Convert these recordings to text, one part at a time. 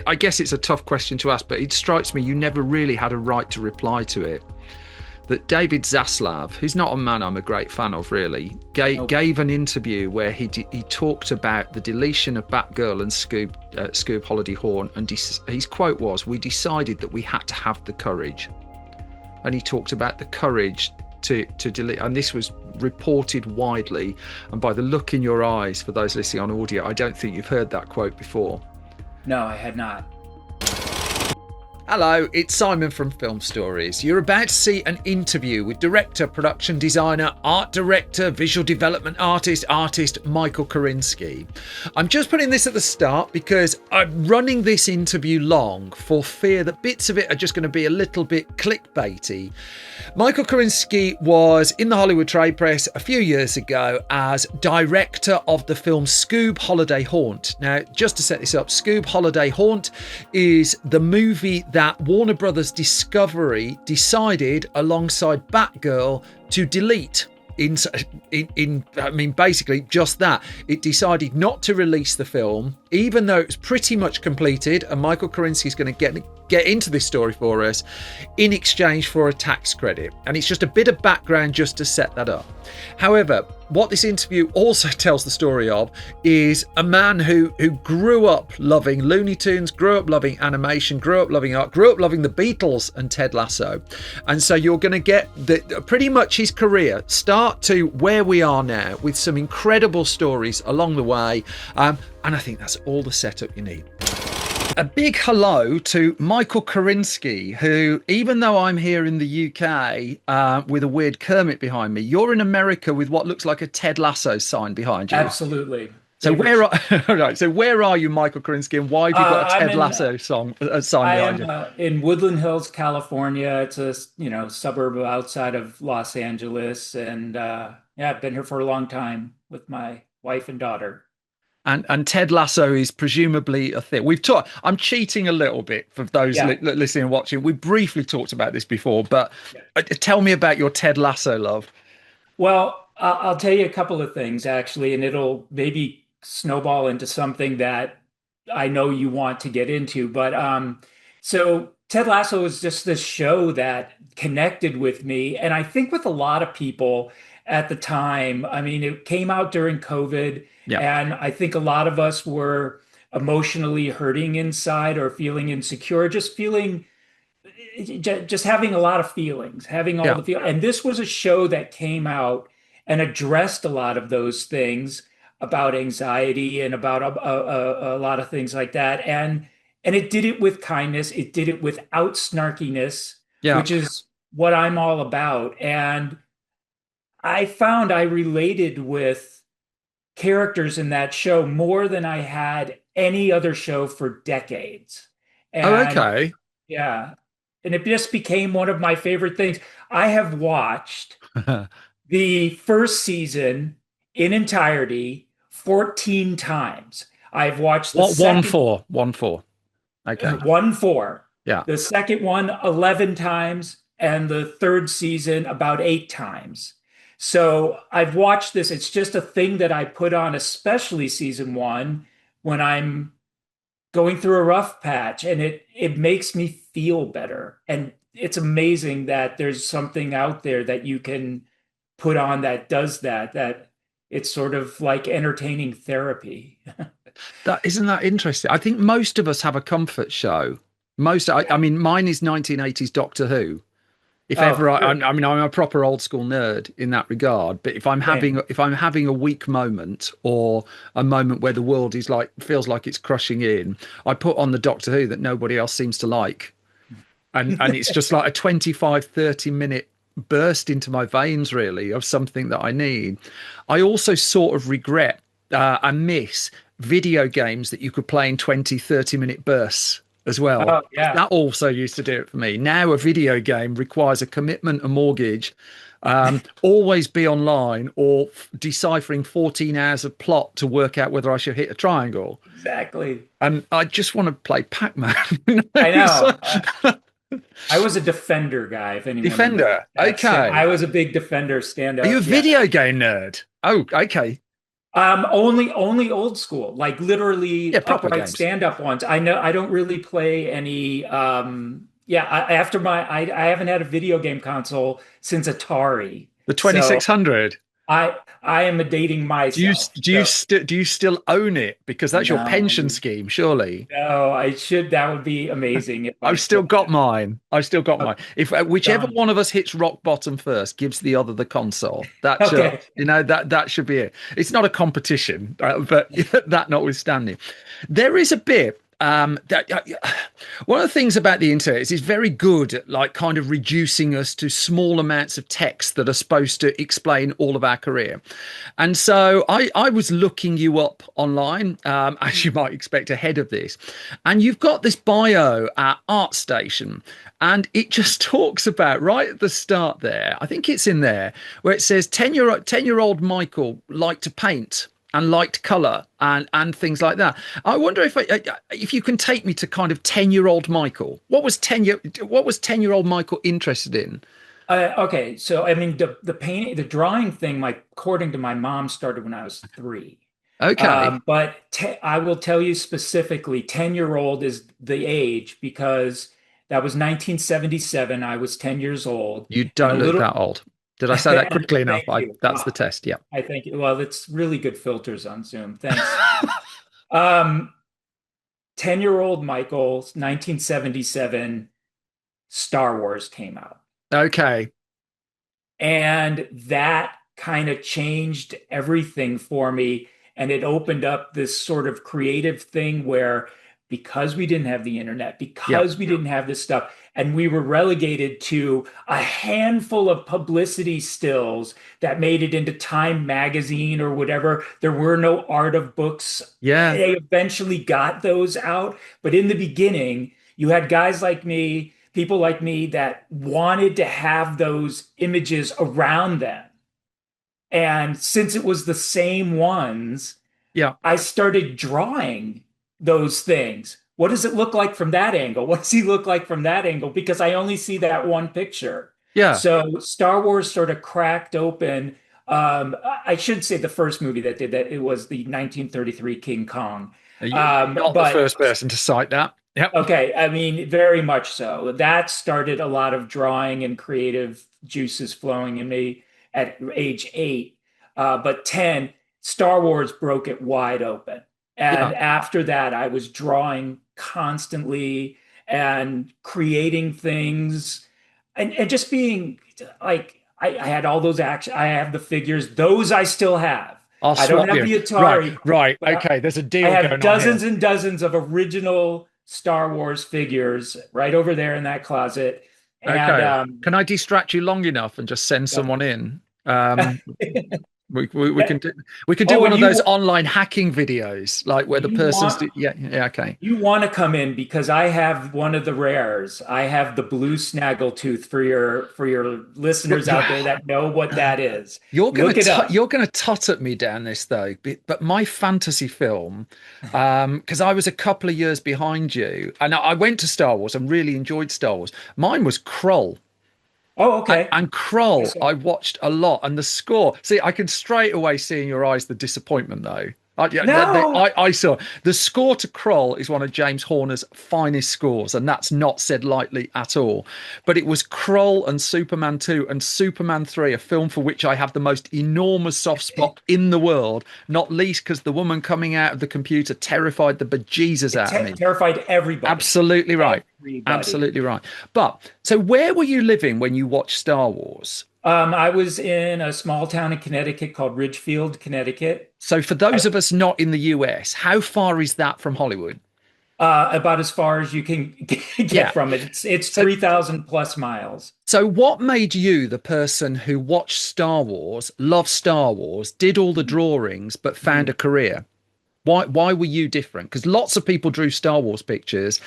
I guess it's a tough question to ask, but it strikes me you never really had a right to reply to it. That David Zaslav, who's not a man I'm a great fan of really, gave an interview where he talked about the deletion of Batgirl and Scoob Holiday Horn, and his quote was, "We decided that we had to have the courage." And he talked about the courage to delete, and this was reported widely, and by the look in your eyes, for those listening on audio, I don't think you've heard that quote before. No, I had not. Hello, it's Simon from Film Stories. You're about to see an interview with director, production designer, art director, visual development artist Michael Kurinsky. I'm just putting this at the start because I'm running this interview long for fear that bits of it are just going to be a little bit clickbaity. Michael Kurinsky was in the Hollywood trade press a few years ago as director of the film Scoob Holiday Haunt. Now, just to set this up, Scoob Holiday Haunt is the movie that Warner Brothers Discovery decided alongside Batgirl to delete. Basically just that. It decided not to release the film, even though it was pretty much completed, and Michael Kurinsky is going to get into this story for us in exchange for a tax credit. And it's just a bit of background just to set that up. However, what this interview also tells the story of is a man who grew up loving Looney Tunes, grew up loving animation, grew up loving art, grew up loving the Beatles and Ted Lasso. And so you're going to get pretty much his career start to where we are now, with some incredible stories along the way. And I think that's all the setup you need. A big hello to Michael Kurinsky, who, even though I'm here in the UK with a weird Kermit behind me, you're in America with what looks like a Ted Lasso sign behind you. Absolutely. So where are you, Michael Kurinsky, and why have you got a Ted Lasso sign behind you? I am in Woodland Hills, California. It's a suburb outside of Los Angeles, and I've been here for a long time with my wife and daughter. And Ted Lasso is presumably a thing. We've talked. I'm cheating a little bit for those listening and watching. We briefly talked about this before, but tell me about your Ted Lasso love. Well, I'll tell you a couple of things actually, and it'll maybe snowball into something that I know you want to get into. But so Ted Lasso was just this show that connected with me, and I think with a lot of people at the time. I mean, it came out during COVID. Yeah. And I think a lot of us were emotionally hurting inside or feeling insecure, just having a lot of feelings, having all the feelings. And this was a show that came out and addressed a lot of those things about anxiety and about a lot of things like that. And it did it with kindness. It did it without snarkiness, which is what I'm all about. And I found I related with characters in that show more than I had any other show for decades. And, okay. Yeah. And it just became one of my favorite things. I have watched the first season in entirety 14 times. I've watched the second... 1-4. Okay. 1-4. Yeah. The second one 11 times, and the third season about 8 times. So I've watched this. It's just a thing that I put on, especially season 1, when I'm going through a rough patch, and it makes me feel better. And it's amazing that there's something out there that you can put on that does that it's sort of like entertaining therapy. Isn't that interesting? I think most of us have a comfort show. I mean, mine is 1980s Doctor Who. I'm a proper old school nerd in that regard. But if I'm having a weak moment, or a moment where the world feels like it's crushing in, I put on the Doctor Who that nobody else seems to like, and it's just like a 25-30 minute burst into my veins, really, of something that I need. I also sort of regret and miss video games that you could play in 20-30 minute bursts as well. Oh, yeah. That also used to do it for me. Now a video game requires a commitment, a mortgage, always be online, or deciphering 14 hours of plot to work out whether I should hit a triangle. Exactly. And I just want to play Pac-Man. I know. I was a Defender guy, if anyone Defender. Okay. I was a big Defender standout. Are you a video game nerd? Oh, okay. Only old school, like literally Yeah, proper upright games. stand-up ones. I know I don't really play any yeah, after I haven't had a video game console since Atari. The So 2600. I am dating myself. So Do you still own it? Because that's your pension no, scheme, surely. no, I should. That would be amazing if I I've still still got had. mine. I've still got mine. If whichever Done. one of us hits rock bottom first gives the other the console. That should, Okay. that should be it. It's not a competition, but that notwithstanding, there is a bit that one of the things about the internet is it's very good at like kind of reducing us to small amounts of text that are supposed to explain all of our career. And so I was looking you up online, as you might expect ahead of this. And you've got this bio at ArtStation. And it just talks about right at the start there, I think it's in there, where it says 10-year-old Michael liked to paint and liked color and things like that. I wonder if you can take me to kind of 10-year-old Michael. What was 10-year-old Michael interested in? Okay, so I mean the painting, the drawing thing, like according to my mom, started when I was 3. Okay. But te I will tell you specifically, 10-year-old is the age because that was 1977. I was 10 years old, You and a don't look little. that old. Did I say that And quickly enough? thank you. That's the test. Yeah. I think. Well, it's really good filters on Zoom. Thanks. Um, 10-year-old Michael, 1977, Star Wars came out. Okay. And that kind of changed everything for me. And it opened up this sort of creative thing where because we didn't have the internet, Yeah. because we didn't have this stuff, and we were relegated to a handful of publicity stills that made it into Time magazine or whatever. There were no art of books. Yeah. They eventually got those out. But in the beginning, you had guys like me, people like me that wanted to have those images around them. And since it was the same ones, Yeah. I started drawing those things. What does it look like from that angle? What does he look like from that angle? Because I only see that one picture. Yeah. So Star Wars sort of cracked open. I should say the first movie that did that, it was the 1933 King Kong. You're not the But first person to cite that. Yep. Okay, I mean, very much so. That started a lot of drawing and creative juices flowing in me at age 8. But 10, Star Wars broke it wide open. Yeah. And after that, I was drawing constantly and creating things and just being like, I had all those action. I have the figures, those I still have. I'll I don't swap have you. the Right. Atari, Right. but Okay. There's a I deal have going on here. dozens and dozens of original Star Wars figures right over there in that closet. And Okay. Can I distract you long enough and just send yeah. someone in? Um, we can do Oh, one and of those online hacking videos, like where the you person's want yeah, yeah, okay. you want to come in because I have one of the rares. I have the blue snaggletooth for your listeners out there that know what that is. Look it up. You're gonna tut at me down this though, but my fantasy film, because I was a couple of years behind you, and I went to Star Wars and really enjoyed Star Wars. Mine was Krull. Oh, okay. And Krull, I watched a lot, and the score. See, I can straight away see in your eyes the disappointment, though. Yeah, No, I saw the score to Krull is one of James Horner's finest scores, and that's not said lightly at all. But it was Krull and Superman 2 and Superman 3, a film for which I have the most enormous soft spot in the world, not least because the woman coming out of the computer terrified the bejesus it out of me. terrified everybody. Absolutely right. Everybody. Absolutely right. But so where were you living when you watched Star Wars? I was in a small town in Connecticut called Ridgefield, Connecticut. So for those of us not in the US, how far is that from Hollywood? About as far as you can get Yeah. from it. It's So 3,000 plus miles. so what made you the person who watched Star Wars, loved Star Wars, did all the drawings, but found a career? Why were you different? Because lots of people drew Star Wars pictures.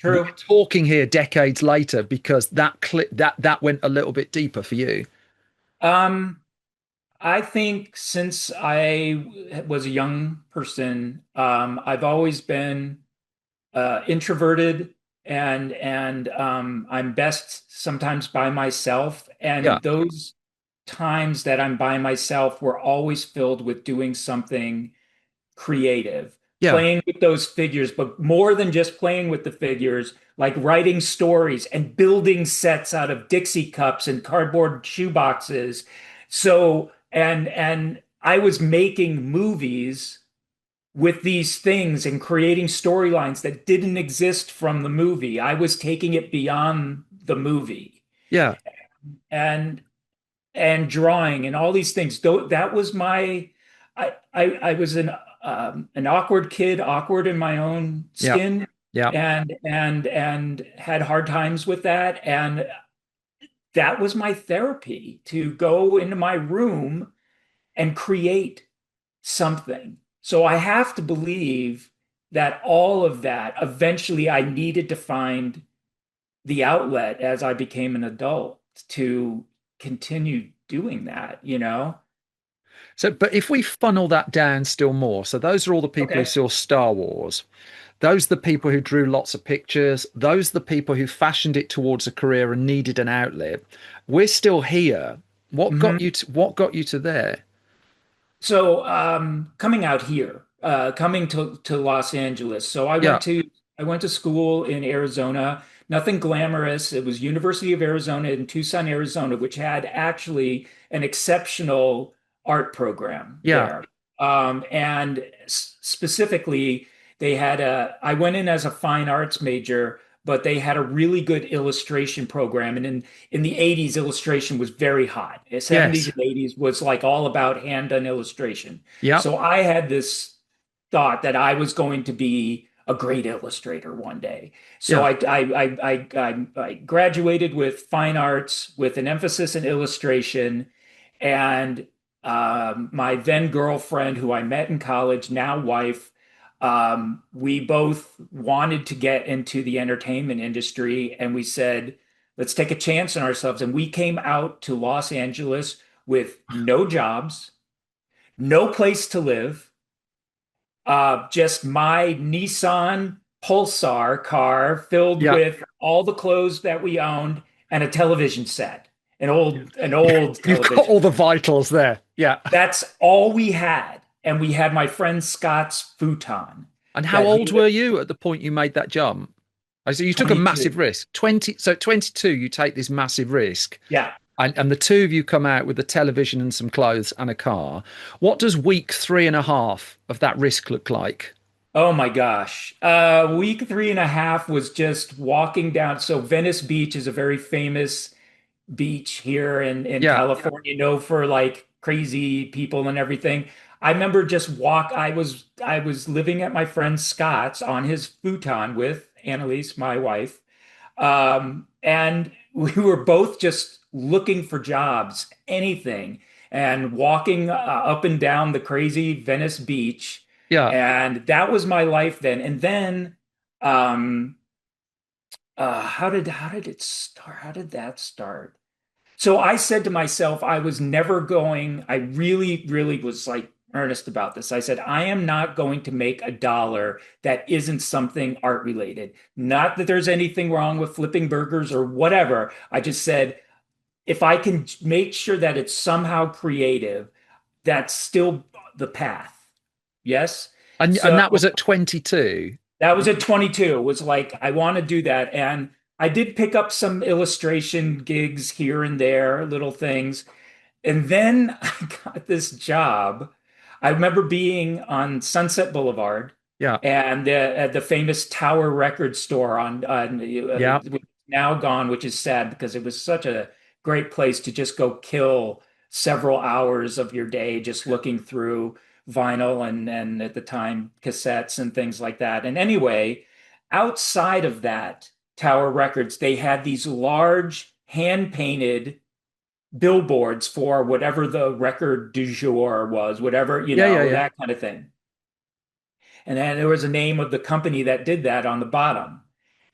We're True. talking here decades later because that went a little bit deeper for you. Um, I think since I was a young person, I've always been introverted and I'm best sometimes by myself. Yeah. And those times that I'm by myself were always filled with doing something creative, Yeah. playing with those figures, but more than just playing with the figures, like writing stories and building sets out of Dixie cups and cardboard shoeboxes. So, and I was making movies with these things and creating storylines that didn't exist from the movie. I was taking it beyond the movie Yeah. and drawing and all these things. Though that was my I was an awkward kid, awkward in my own Yeah. skin Yeah. and had hard times with that. And that was my therapy to go into my room and create something. So I have to believe that all of that eventually I needed to find the outlet as I became an adult to continue doing that, you know? So, but if we funnel that down still more, so those are all the people who Okay. saw Star Wars. Those are the people who drew lots of pictures. Those are the people who fashioned it towards a career and needed an outlet. We're still here. Mhm. What got you to there? So, coming out here, coming to Los Angeles. So Yeah. I went to school in Arizona. Nothing glamorous. It was University of Arizona in Tucson, Arizona, which had actually an exceptional art program Yeah. there. And specifically, I went in as a fine arts major, but they had a really good illustration program. And in the 80s, illustration was very hot. The 70s Yes. and 80s was like all about hand done illustration. Yep. So I had this thought that I was going to be a great illustrator one day. So Yeah. I graduated with fine arts with an emphasis in illustration. And my then girlfriend, who I met in college, now wife, we both wanted to get into the entertainment industry. And we said, let's take a chance on ourselves. And we came out to Los Angeles with no jobs, no place to live, just my Nissan Pulsar car filled Yeah. with all the clothes that we owned and a television set, an old You've got all television. the vitals there. Yeah. That's all we had. And we had my friend Scott's futon And how that old he were you at the point you made that jump? I so you took a 22. massive risk. 20, so 22, you take this massive risk. Yeah. And the two of you come out with a television and some clothes and a car. What does week 3.5 of that risk look like? Oh my gosh. Week three and a half was just walking down. So Venice Beach is a very famous beach here in Yeah. California, known for like crazy people and everything. I remember just I was living at my friend Scott's on his futon with Annalise, my wife. And we were both just looking for jobs, anything, and walking up and down the crazy Venice beach. Yeah. And that was my life then. And then, um, how did it start? How did that start? So I said to myself, I was never going, I really, really was like earnest about this. I said, I am not going to make a dollar that isn't something art related. Not that there's anything wrong with flipping burgers or whatever. I just said, if I can make sure that it's somehow creative, that's still the path. Yes. And So that was at 22. that was at 22. It was like, I want to do that. And I did pick up some illustration gigs here and there, little things. And then I got this job. I remember being on Sunset Boulevard Yeah. and at the famous Tower Record store Yeah. which is now gone, which is sad because it was such a great place to just go kill several hours of your day just looking through vinyl and at the time cassettes and things like that. And anyway, outside of that Tower Records, they had these large hand painted billboards for whatever the record du jour was, whatever, Yeah. Yeah. Yeah. that kind of thing. And then there was a name of the company that did that on the bottom.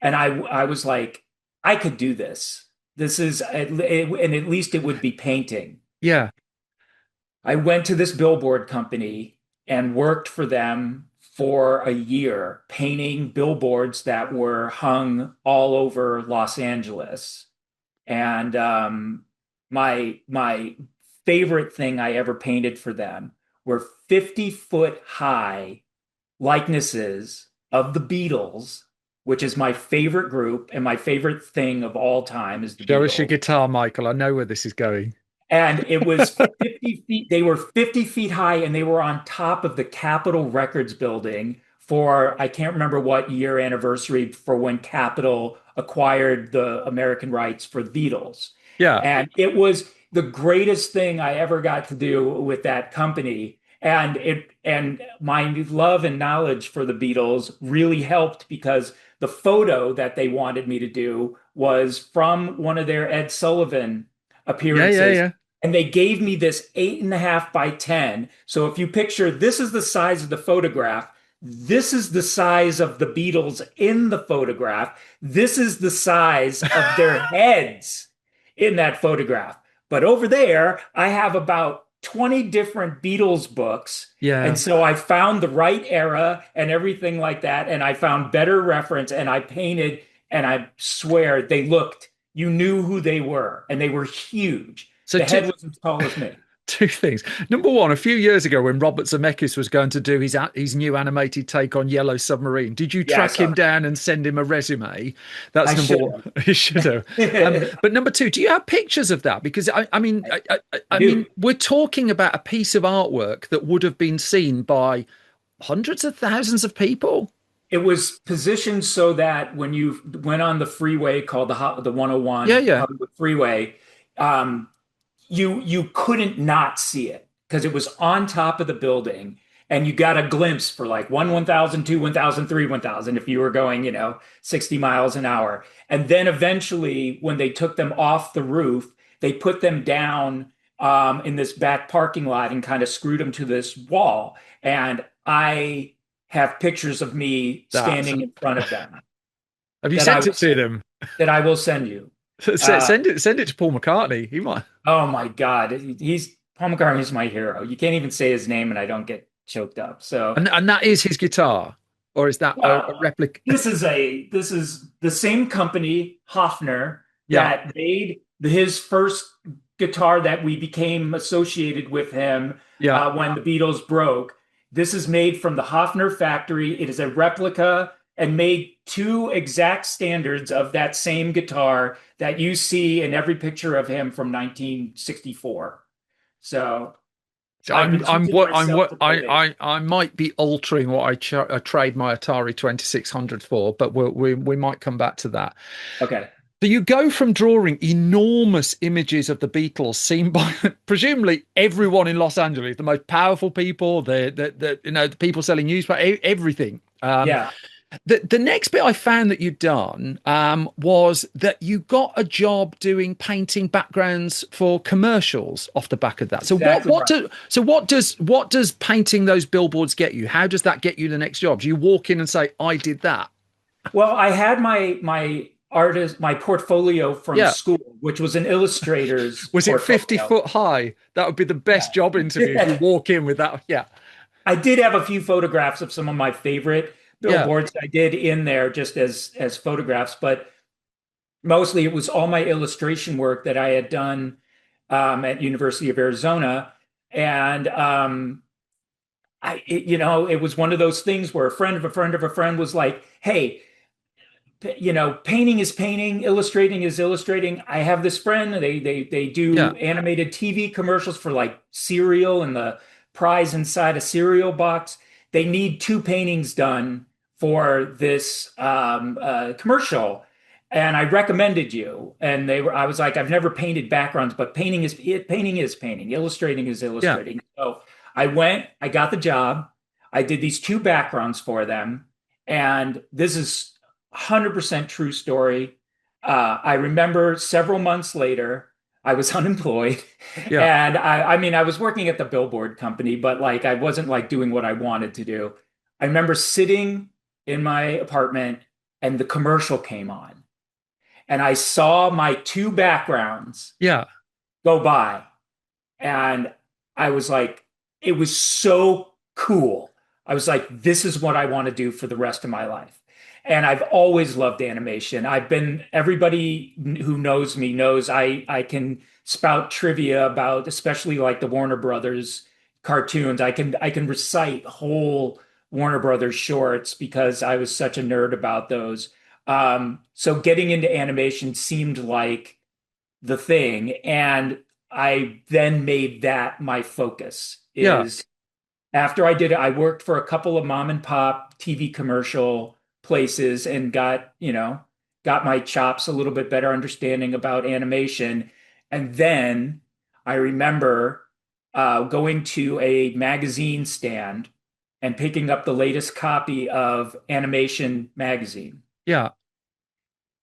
And I was like, I could do this. This is, and at least it would be painting. Yeah. I went to this billboard company and worked for them for a year, painting billboards that were hung all over Los Angeles. And my favorite thing I ever painted for them were 50-foot high likenesses of the Beatles, which is my favorite group and my favorite thing of all time is the Show us your Beatles. guitar, Michael. I know where this is going. And it was 50 feet, they were 50 feet high and they were on top of the Capitol Records building for, I can't remember what year anniversary for when Capitol acquired the American rights for the Beatles. Yeah. And it was the greatest thing I ever got to do with that company. And my love and knowledge for the Beatles really helped because the photo that they wanted me to do was from one of their Ed Sullivan Yeah, yeah, appearances. yeah. And they gave me this 8.5 by 10. So if you picture this is the size of the photograph, this is the size of the Beatles in the photograph, this is the size of their heads in that photograph. But over there, I have about 20 different Beatles books. And Yeah. so I found the right era and everything like that. And I found better reference and I painted, and I swear they looked, you knew who they were, and they were huge. So The two head was as tall as me. two things. Number one, a few years ago when Robert Zemeckis was going to do his new animated take on Yellow Submarine, did you Yeah, I track saw him that. down and send him a resume? That's I number should one. You should have. have. But number two, do you have pictures of that? Because I I mean, do. we're talking about a piece of artwork that would have been seen by hundreds of thousands of people. It was positioned so that when you went on the freeway called the Yeah, 101 yeah, Hollywood Freeway, um, you couldn't not see it because it was on top of the building, and you got a glimpse for like 1,000, 2, 1,000, 3, 1,000 if you were going, 60 miles an hour. And then eventually, when they took them off the roof, they put them down in this back parking lot and kind of screwed them to this wall. And I have pictures of me that. standing in front of them Have you that I sent will it to send, them? that I will send you. Uh, Send it to Paul McCartney. He might. oh my God, he's Paul McCartney's my hero. You can't even say his name and I don't get choked up. So, And that is his guitar, or is that a well, replica? this is the same company, Hofner, Yeah, that made his first guitar that we became associated with him yeah. when the Beatles broke. This is made from the Hofner factory. It is a replica and made to exact standards of that same guitar that you see in every picture of him from 1964. So So I've been I'm teaching what I'm myself what to play bass. I might be altering what I trade my Atari 2600 for, but we might come back to that. Okay. So you go from drawing enormous images of the Beatles seen by presumably everyone in Los Angeles, the most powerful people, the people selling newspapers, everything. Yeah, The next bit I found that you'd done was that you got a job doing painting backgrounds for commercials off the back of that. So exactly right. what does painting those billboards get you? How does that get you the next job? Do you walk in and say, I did that? Well, I had my portfolio from Yeah. school, which was an illustrator's Was it 50 portfolio. foot high? That would be the best job interview if you Yeah. walk in with that. Yeah. I did have a few photographs of some of my favorite Yeah. billboards I did in there just as photographs, but mostly it was all my illustration work that I had done at University of Arizona. And it was one of those things where a friend of a friend of a friend was like, "Hey, painting is painting, illustrating is illustrating. I have this friend, they do Yeah. animated TV commercials for like cereal and the prize inside a cereal box. They need two paintings done for this commercial. And I recommended you. And I was like, I've never painted backgrounds, but painting is painting, illustrating is Yeah. illustrating. So I went, I got the job. I did these two backgrounds for them. And this is 100% true story. I remember several months later, I was unemployed, Yeah. and I mean, I was working at the billboard company, but like I wasn't like doing what I wanted to do. I remember sitting in my apartment, and the commercial came on, and I saw my two backgrounds Yeah. go by, and I was like, it was so cool. I was like, this is what I want to do for the rest of my life. And I've always loved animation. Everybody who knows me knows I can spout trivia about, especially like the Warner Brothers cartoons. I can recite whole Warner Brothers shorts because I was such a nerd about those. So getting into animation seemed like the thing, and I then made that my focus. Yeah. Is after I did it, I worked for a couple of mom and pop TV commercial places and got my chops, a little bit better understanding about animation. And then I remember going to a magazine stand and picking up the latest copy of Animation magazine. Yeah.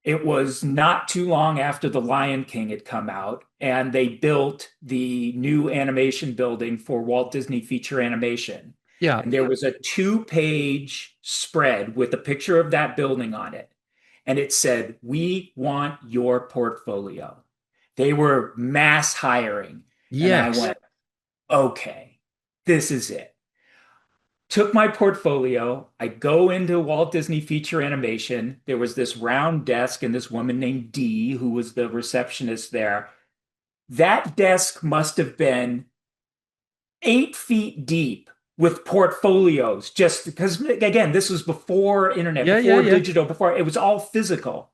It was not too long after The Lion King had come out, and they built the new animation building for Walt Disney Feature Animation. Yeah. And there was a two-page spread with a picture of that building on it. And it said, "We want your portfolio." They were mass hiring. And I Yes. went, okay, this is it. Took my portfolio. I go into Walt Disney Feature Animation. There was this round desk and this woman named Dee, who was the receptionist there. That desk must have been 8 feet deep with portfolios, just because, again, this was before internet, Yeah. Yeah. before Yeah. digital, before it was all physical.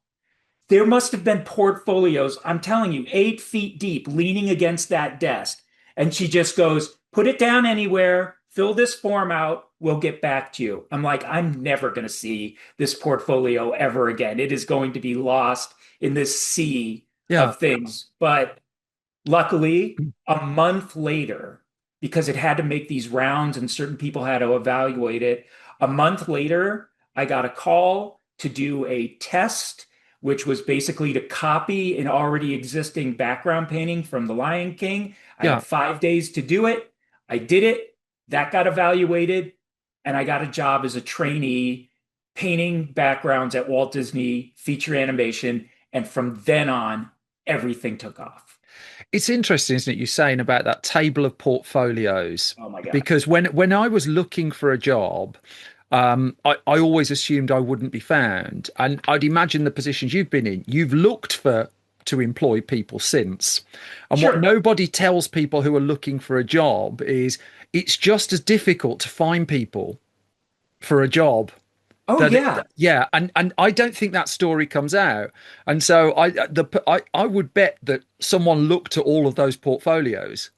There must have been portfolios, I'm telling you, 8 feet deep, leaning against that desk. And she just goes, "Put it down anywhere, fill this form out, we'll get back to you." I'm like, I'm never going to see this portfolio ever again. It is going to be lost in this sea Yeah. of things. But luckily, a month later, because it had to make these rounds and certain people had to evaluate it, a month later, I got a call to do a test, which was basically to copy an already existing background painting from The Lion King. I Yeah. had 5 days to do it. I did it. That got evaluated, and I got a job as a trainee painting backgrounds at Walt Disney Feature Animation. And from then on, everything took off. It's interesting, isn't it, you saying about that table of portfolios? Oh my God. Because when I was looking for a job, I always assumed I wouldn't be found. And I'd imagine the positions you've been in, you've looked for to employ people since. And what Sure. nobody tells people who are looking for a job is it's just as difficult to find people for a job Oh yeah. yeah, and I don't think that story comes out. And so I would bet that someone looked at all of those portfolios.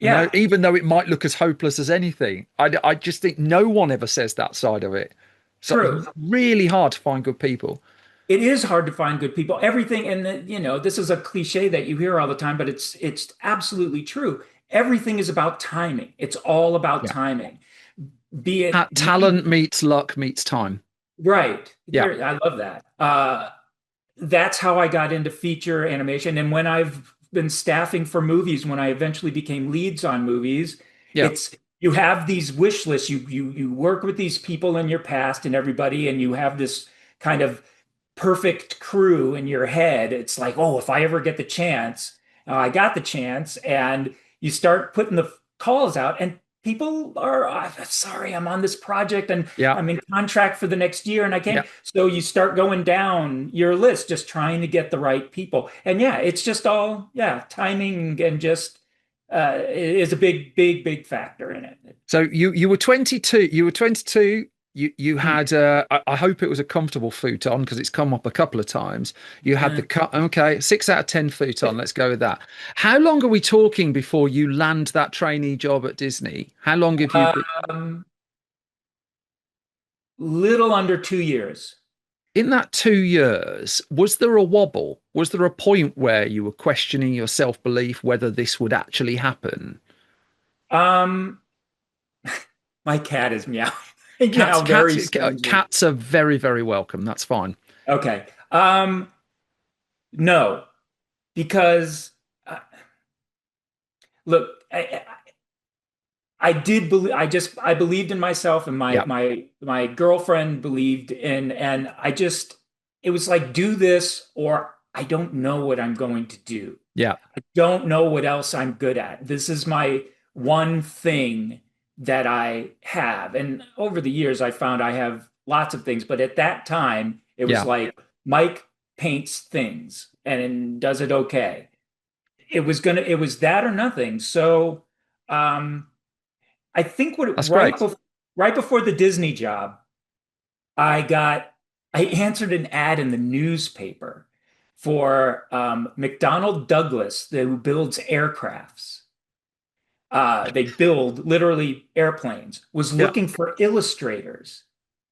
No, Yeah. even though it might look as hopeless as anything, I just think no one ever says that side of it. So it's True. really hard to find good people. It is hard to find good people. Everything, and this is a cliche that you hear all the time, but it's absolutely true. Everything is about timing. It's all about Yeah. timing. Be it me, Talent meets luck meets time. right. Yeah. I love that. That's how I got into feature animation. And when I've been staffing for movies, when I eventually became leads on movies, Yeah. it's you have these wish lists. You work with these people in your past and everybody, and you have this kind of perfect crew in your head. It's like, oh, if I ever get the chance, I got the chance, and you start putting the calls out, and people are, sorry, I'm on this project and Yeah. I'm in contract for the next year and I Yeah. can't. So you start going down your list, just trying to get the right people. And yeah, it's just all, yeah, timing and just is a big factor in it. So you were 22. You were 22. You had I hope it was a comfortable futon because it's come up a couple of times. You had the cut. Okay, 6 out of 10 futon. Let's go with that. How long are we talking before you land that trainee job at Disney? How long have you been Um, little under 2 years. in that 2 years? Was there a wobble? Was there a point where you were questioning your self-belief whether this would actually happen? Um, my cat is meowing Cats, now cats, very strangely. cats are very, very welcome. That's fine. Okay. No, because uh, look, I did believe. I believed in myself, and my Yeah, my girlfriend believed in, and it was like, do this or I don't know what I'm going to do. yeah, I don't know what else I'm good at. This is my one thing that I have. And over the years, I found I have lots of things, but at that time, it was yeah. like Mike paints things and does it okay. it was that or nothing. So um, I think That's great. right before the Disney job, I got I answered an ad in the newspaper for McDonnell Douglas, who builds aircrafts. They build literally airplanes, was Yeah, looking for illustrators.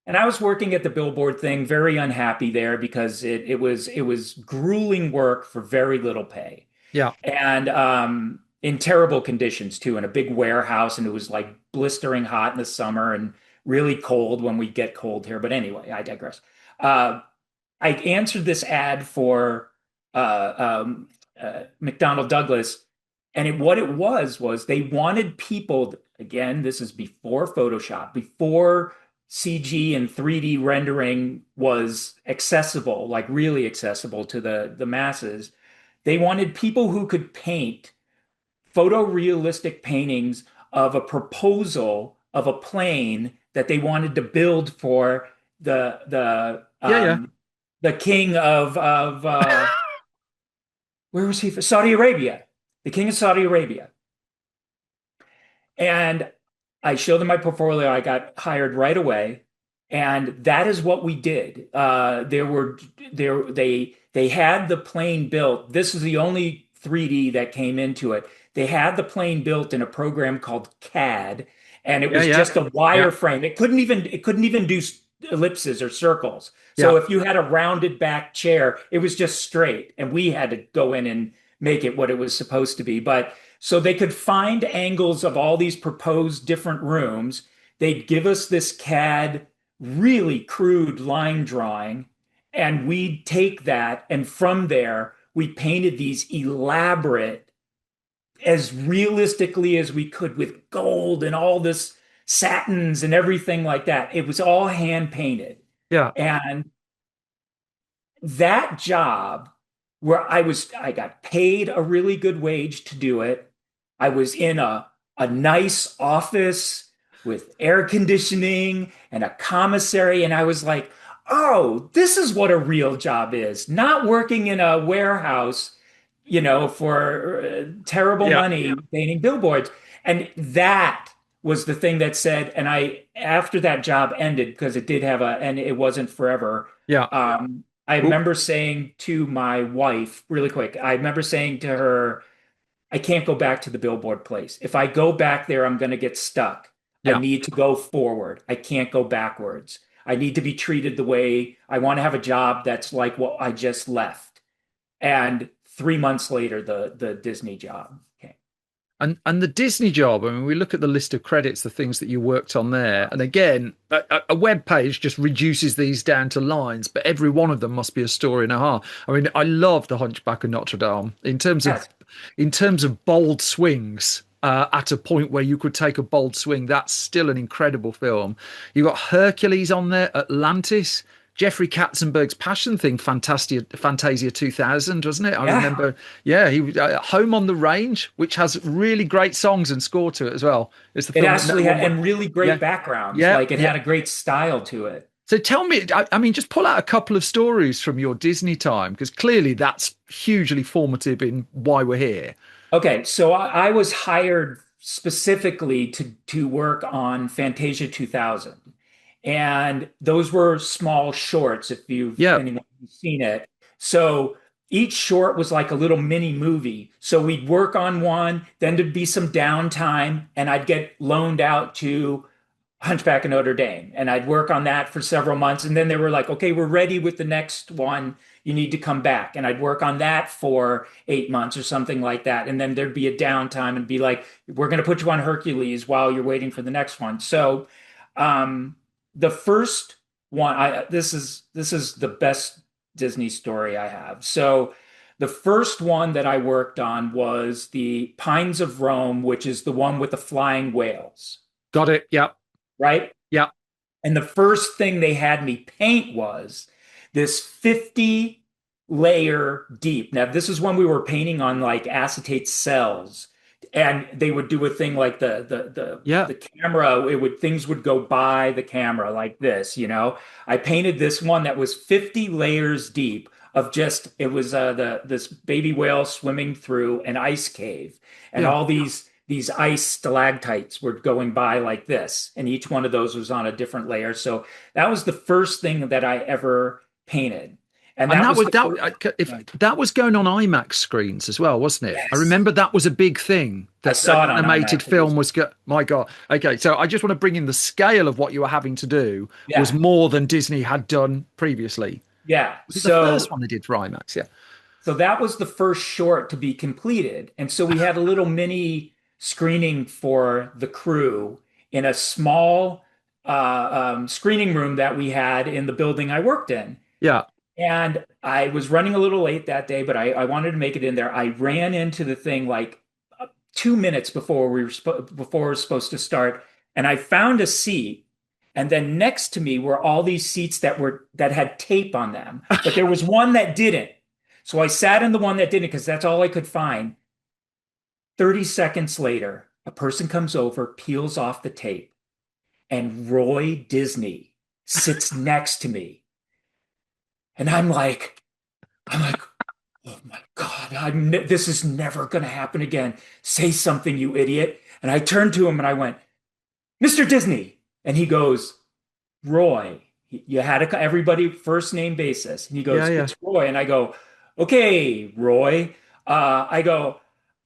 And I was working at the billboard thing, very unhappy there because it was grueling work for very little pay. yeah, And in terrible conditions too, in a big warehouse, and it was like blistering hot in the summer and really cold when we get cold here. But anyway, I digress. Uh, I answered this ad for McDonnell Douglas, and what it was they wanted people. Again, this is before Photoshop, before CG and 3D rendering was accessible, like really accessible to the masses. They wanted people who could paint photorealistic paintings of a proposal of a plane that they wanted to build for yeah, yeah, the king of where was he? Saudi Arabia, the king of Saudi Arabia. And I showed them my portfolio. I got hired right away, and that is what we did. They had the plane built. This is the only 3D that came into it. They had the plane built in a program called CAD, and it yeah, was yeah, just a yeah, wireframe. It couldn't even do ellipses or circles. yeah, So if you had a rounded back chair, it was just straight, and we had to go in and make it what it was supposed to be. But so they could find angles of all these proposed different rooms. They'd give us this CAD, really crude line drawing, and we'd take that. And from there, we painted these elaborate, as realistically as we could with gold and all this satins and everything like that. It was all hand painted. yeah, And that job where I got paid a really good wage to do it. I was in a nice office with air conditioning and a commissary, and I was like, oh, this is what a real job is. Not working in a warehouse, for terrible yeah, money painting billboards. And that was the thing that said, and after that job ended, because it did have and it wasn't forever. yeah. I Well, remember saying to my wife, really quick, I remember saying to her, I can't go back to the billboard place. If I go back there, I'm going to get stuck. I yeah. need to go forward. I can't go backwards. I need to be treated the way I want to have a job that's like what I just left. And 3 months later, the Disney job came. And the Disney job, I mean, we look at the list of credits, the things that you worked on there. And again, a web page just reduces these down to lines, but every one of them must be a story and a half. I mean, I love The Hunchback of Notre Dame Yes. in terms of bold swings. At a point where you could take a bold swing, that's still an incredible film. You got Hercules on there, Atlantis, Jeffrey Katzenberg's Passion thing, Fantasia 2000, wasn't it? I Yeah. remember, yeah, he was Home on the Range, which has really great songs and score to it as well. It's the It film that no actually one had, went. and really great Yeah, backgrounds. yeah, Like it yeah. had a great style to it. So tell me, I mean, just pull out a couple of stories from your Disney time, because clearly that's hugely formative in why we're here. Okay, so I was hired specifically to work on Fantasia 2000. And those were small shorts if you've Yeah, anyone who's seen it. So each short was like a little mini movie. So we'd work on one, then there'd be some downtime, and I'd get loaned out to Hunchback of Notre Dame. And I'd work on that for several months. And then they were like, okay, we're ready with the next one. You need to come back. And I'd work on that for 8 months or something like that. And then there'd be a downtime and be like, we're going to put you on Hercules while you're waiting for the next one. So um, the first one, this is the best Disney story I have. So the first one that I worked on was the Pines of Rome, which is the one with the flying whales, got it. Yeah, right? yeah, And the first thing they had me paint was this 50 layer deep. Now, this is when we were painting on like acetate cells. And they would do a thing like yeah. the camera, things would go by the camera like this. I painted this one that was 50 layers deep of just it was the this baby whale swimming through an ice cave, and Yeah. all these ice stalactites were going by like this, and each one of those was on a different layer. So that was the first thing that I ever painted, and And that that was was the that first. if that was going on IMAX screens as well, wasn't it? I Yes, remember that was a big thing I that saw an it on animated IMAX. It was film was my God. Okay, so I just want to bring in the scale of what you were having to do was yeah, more than Disney had done previously. yeah. Was it the first one they did for IMAX? Yeah. So that was the first short to be completed. And so we had a little mini screening for the crew in a small screening room that we had in the building I worked in. Yeah. And I was running a little late that day, but I wanted to make it in there. I ran into the thing like 2 minutes before before we were supposed to start, and I found a seat. And then next to me were all these seats that had tape on them, but there was one that didn't. So I sat in the one that didn't because that's all I could find. 30 seconds later, a person comes over, peels off the tape, and Roy Disney sits next to me. And I'm like, oh my God, this is never going to happen again. Say something, you idiot. And I turned to him and I went, Mr. Disney. And he goes, Roy. You had everybody first name basis. And he Yeah, goes, yeah. it's Roy. And I go, okay, Roy. I go,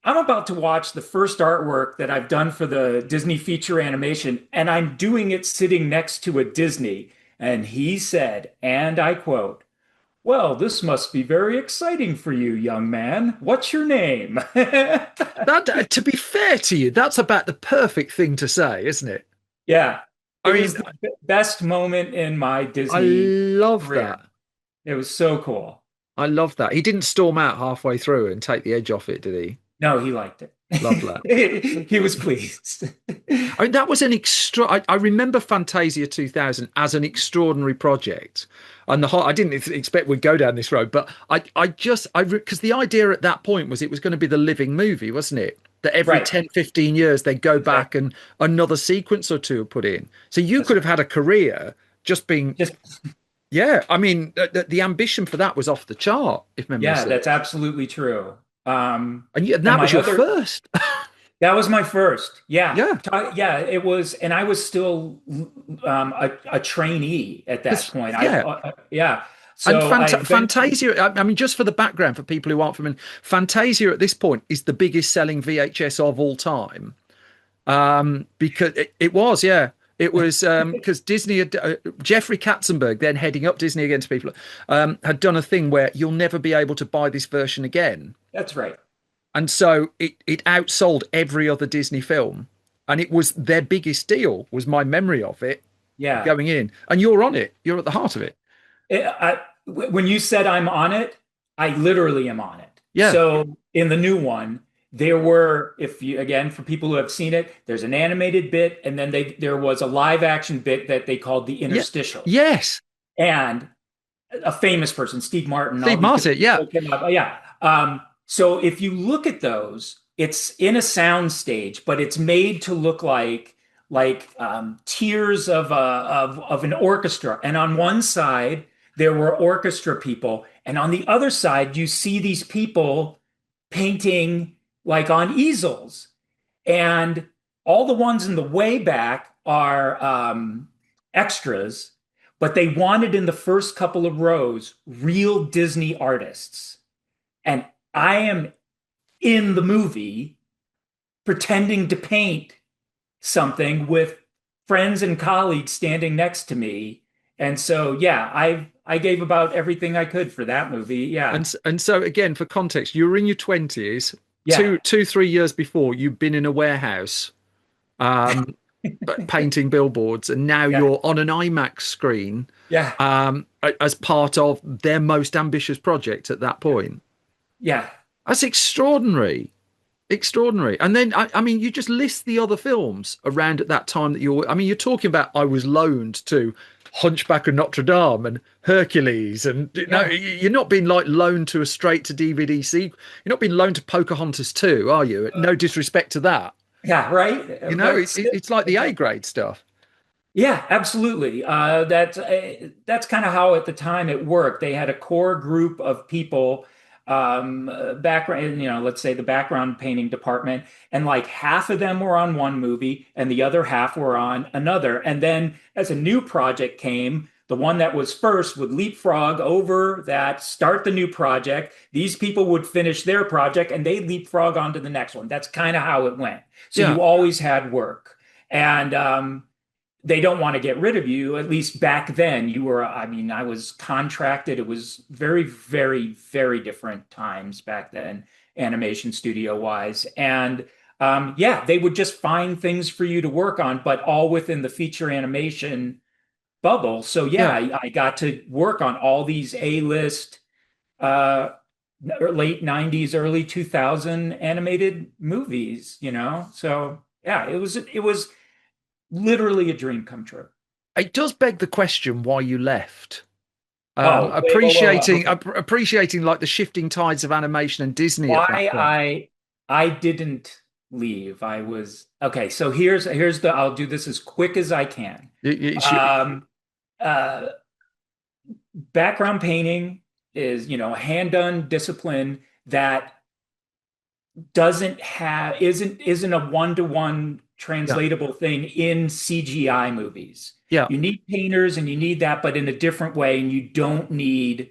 I'm about to watch the first artwork that I've done for the Disney feature animation, and I'm doing it sitting next to a Disney. And he said, and I quote, well, this must be very exciting for you, young man. What's your name? That to be fair to you, that's about the perfect thing to say, isn't it? Yeah, it I was mean, the best moment in my I Disney love career. that. It was so cool. I love that. He didn't storm out halfway through and take the edge off it, did he? No, he liked Love that. it. He was pleased. I mean, that was an extra. I remember Fantasia 2000 as an extraordinary project, and the whole. I didn't expect we'd go down this road, but because the idea at that point was it was going to be the living movie, wasn't it? That every Right. 10, 15 years they'd go back Exactly. and another sequence or two are put in. So you That's could have had a career just being, just yeah. I mean, the ambition for that was off the chart, if memory yeah, that's serves. absolutely true. And And that was my your other first. that was my first. Yeah. Yeah, Yeah, it was, and I was still a trainee at that because point. yeah. Yeah. And So I eventually, Fantasia, I mean, just for the background for people who aren't familiar, Fantasia at this point is the biggest selling VHS of all time. Because it was, yeah. It was because Disney had, Jeffrey Katzenberg, then heading up Disney Against People, had done a thing where you'll never be able to buy this version again. that's right. And so it outsold every other Disney film. And it was their biggest deal, was my memory of it Yeah. going in. And you're on it, you're at the heart of it. When you said I'm on it, I literally am on it. Yeah. So in the new one, there were, if you again for people who have seen it, there's an animated bit, and then there was a live action bit that they called the Yeah. interstitial. Yes. And a famous person, Steve Martin, all Steve these Martin, different yeah. people came up. Yeah. So if you look at those, it's in a sound stage, but it's made to look like tiers of an orchestra. And on one side, there were orchestra people, and on the other side, you see these people painting like on easels. And all the ones in the way back are extras, but they wanted in the first couple of rows real Disney artists. And I am in the movie pretending to paint something with friends and colleagues standing next to me. And so, yeah, I gave about everything I could for that movie. Yeah. And so again, for context, you were in your 20s, Yeah. 3 years before you've been in a warehouse, um, painting billboards, and now Yeah. you're on an IMAX screen, Yeah. as part of their most ambitious project at that point. Yeah. That's extraordinary. Extraordinary. And then I mean, you just list the other films around at that time that I mean, you're talking about I was loaned to Hunchback of Notre Dame and Hercules, and no, Yeah. you're not being like loaned to a straight to DVD sequel. You're not being loaned to Pocahontas 2, are you? No disrespect to that. Yeah. Right. You know, But still, it's like the A grade stuff. Yeah, absolutely. That's kind of how at the time it worked. They had a core group of people, background, let's say the background painting department, and like half of them were on one movie, and the other half were on another. And then as a new project came, the one that was first would leapfrog over that, start the new project. These people would finish their project, and they leapfrog onto the next one. That's kind of how it went. So Yeah, you always had work. And they don't want to get rid of you. At least back then, you were, I mean, I was contracted. It was very, very, very different times back then, animation studio wise. And yeah, they would just find things for you to work on, but all within the feature animation bubble. So yeah, yeah. I got to work on all these A-list, uh, late 90s, early 2000 animated movies. So yeah, it was literally a dream come true. It does beg the question why you left. Oh, wait, whoa, whoa, whoa. Okay. Appreciating like the shifting tides of animation and Disney at that Why point. I didn't leave. I was okay. So here's the I'll do this as quick as I can. Um, uh, Background painting is, a hand done discipline that doesn't have isn't a one-to-one Yeah, translatable thing in CGI movies. yeah, You need painters and you need that, but in a different way, and you don't need,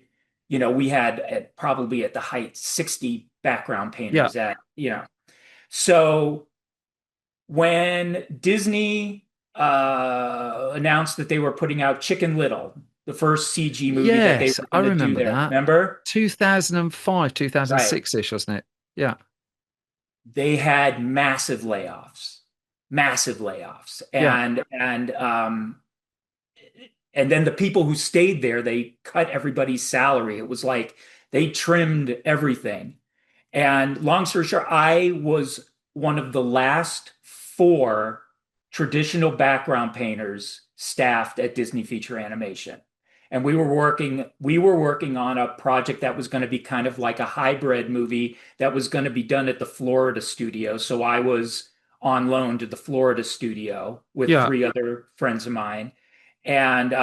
we had probably at the height 60 background yeah, painters so when Disney announced that they were putting out Chicken Little, the first CG movie that they yes, were I going to do remember there, that. remember? 2005, Right. 2006-ish, wasn't it? Yeah, They had massive layoffs, yeah, and then the people who stayed there, they cut everybody's salary. It was like they trimmed everything. And long story short, I was one of the last four traditional background painters staffed at Disney Feature Animation. And we were working on a project that was going to be kind of like a hybrid movie that was going to be done at the Florida studio. So I was on loan to the Florida studio with yeah, three other friends of mine. And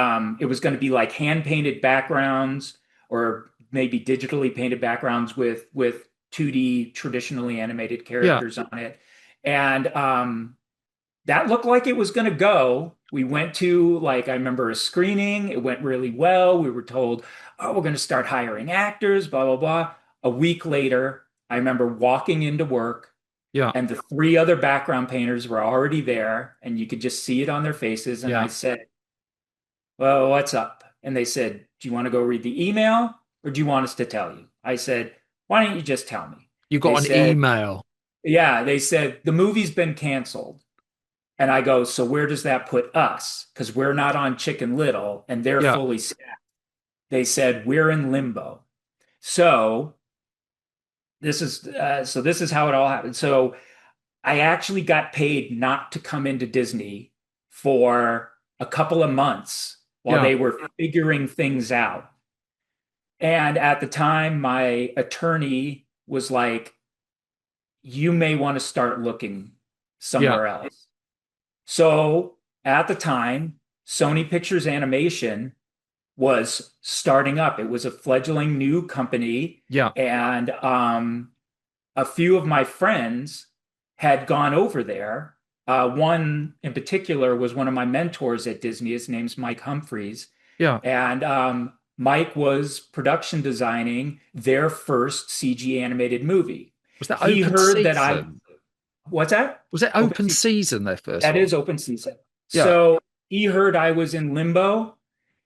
it was going to be like hand painted backgrounds or maybe digitally painted backgrounds with 2D traditionally animated yeah, characters on it. And that looked like it was going to go. We went to, like, I remember a screening. It went really well. We were told, oh, we're going to start hiring actors, blah, blah, blah. A week later, I remember walking into work yeah, and the three other background painters were already there and you could just see it on their faces. And I yeah. said, well, what's up? And they said, do you want to go read the email or do you want us to tell you? I said, why don't you just tell me? You They got an said, email. yeah, they said, the movie's been canceled. And I go, so where does that put us? Because we're not on Chicken Little and they're Yeah, fully staffed. They said, we're in limbo. So this is how it all happened. So I actually got paid not to come into Disney for a couple of months while yeah, they were figuring things out. And at the time, my attorney was like, you may want to start looking yeah, somewhere else. So at the time, Sony Pictures Animation was starting up. It was a fledgling new company. yeah, And a few of my friends had gone over there. One in particular was one of my mentors at Disney. His name's Mike Humphreys. yeah. And Mike was production designing their first CG animated movie. Was that He open heard that I, season? what's that? Was it Open open season. season, their first That one? is open season. Yeah, So he heard I was in limbo.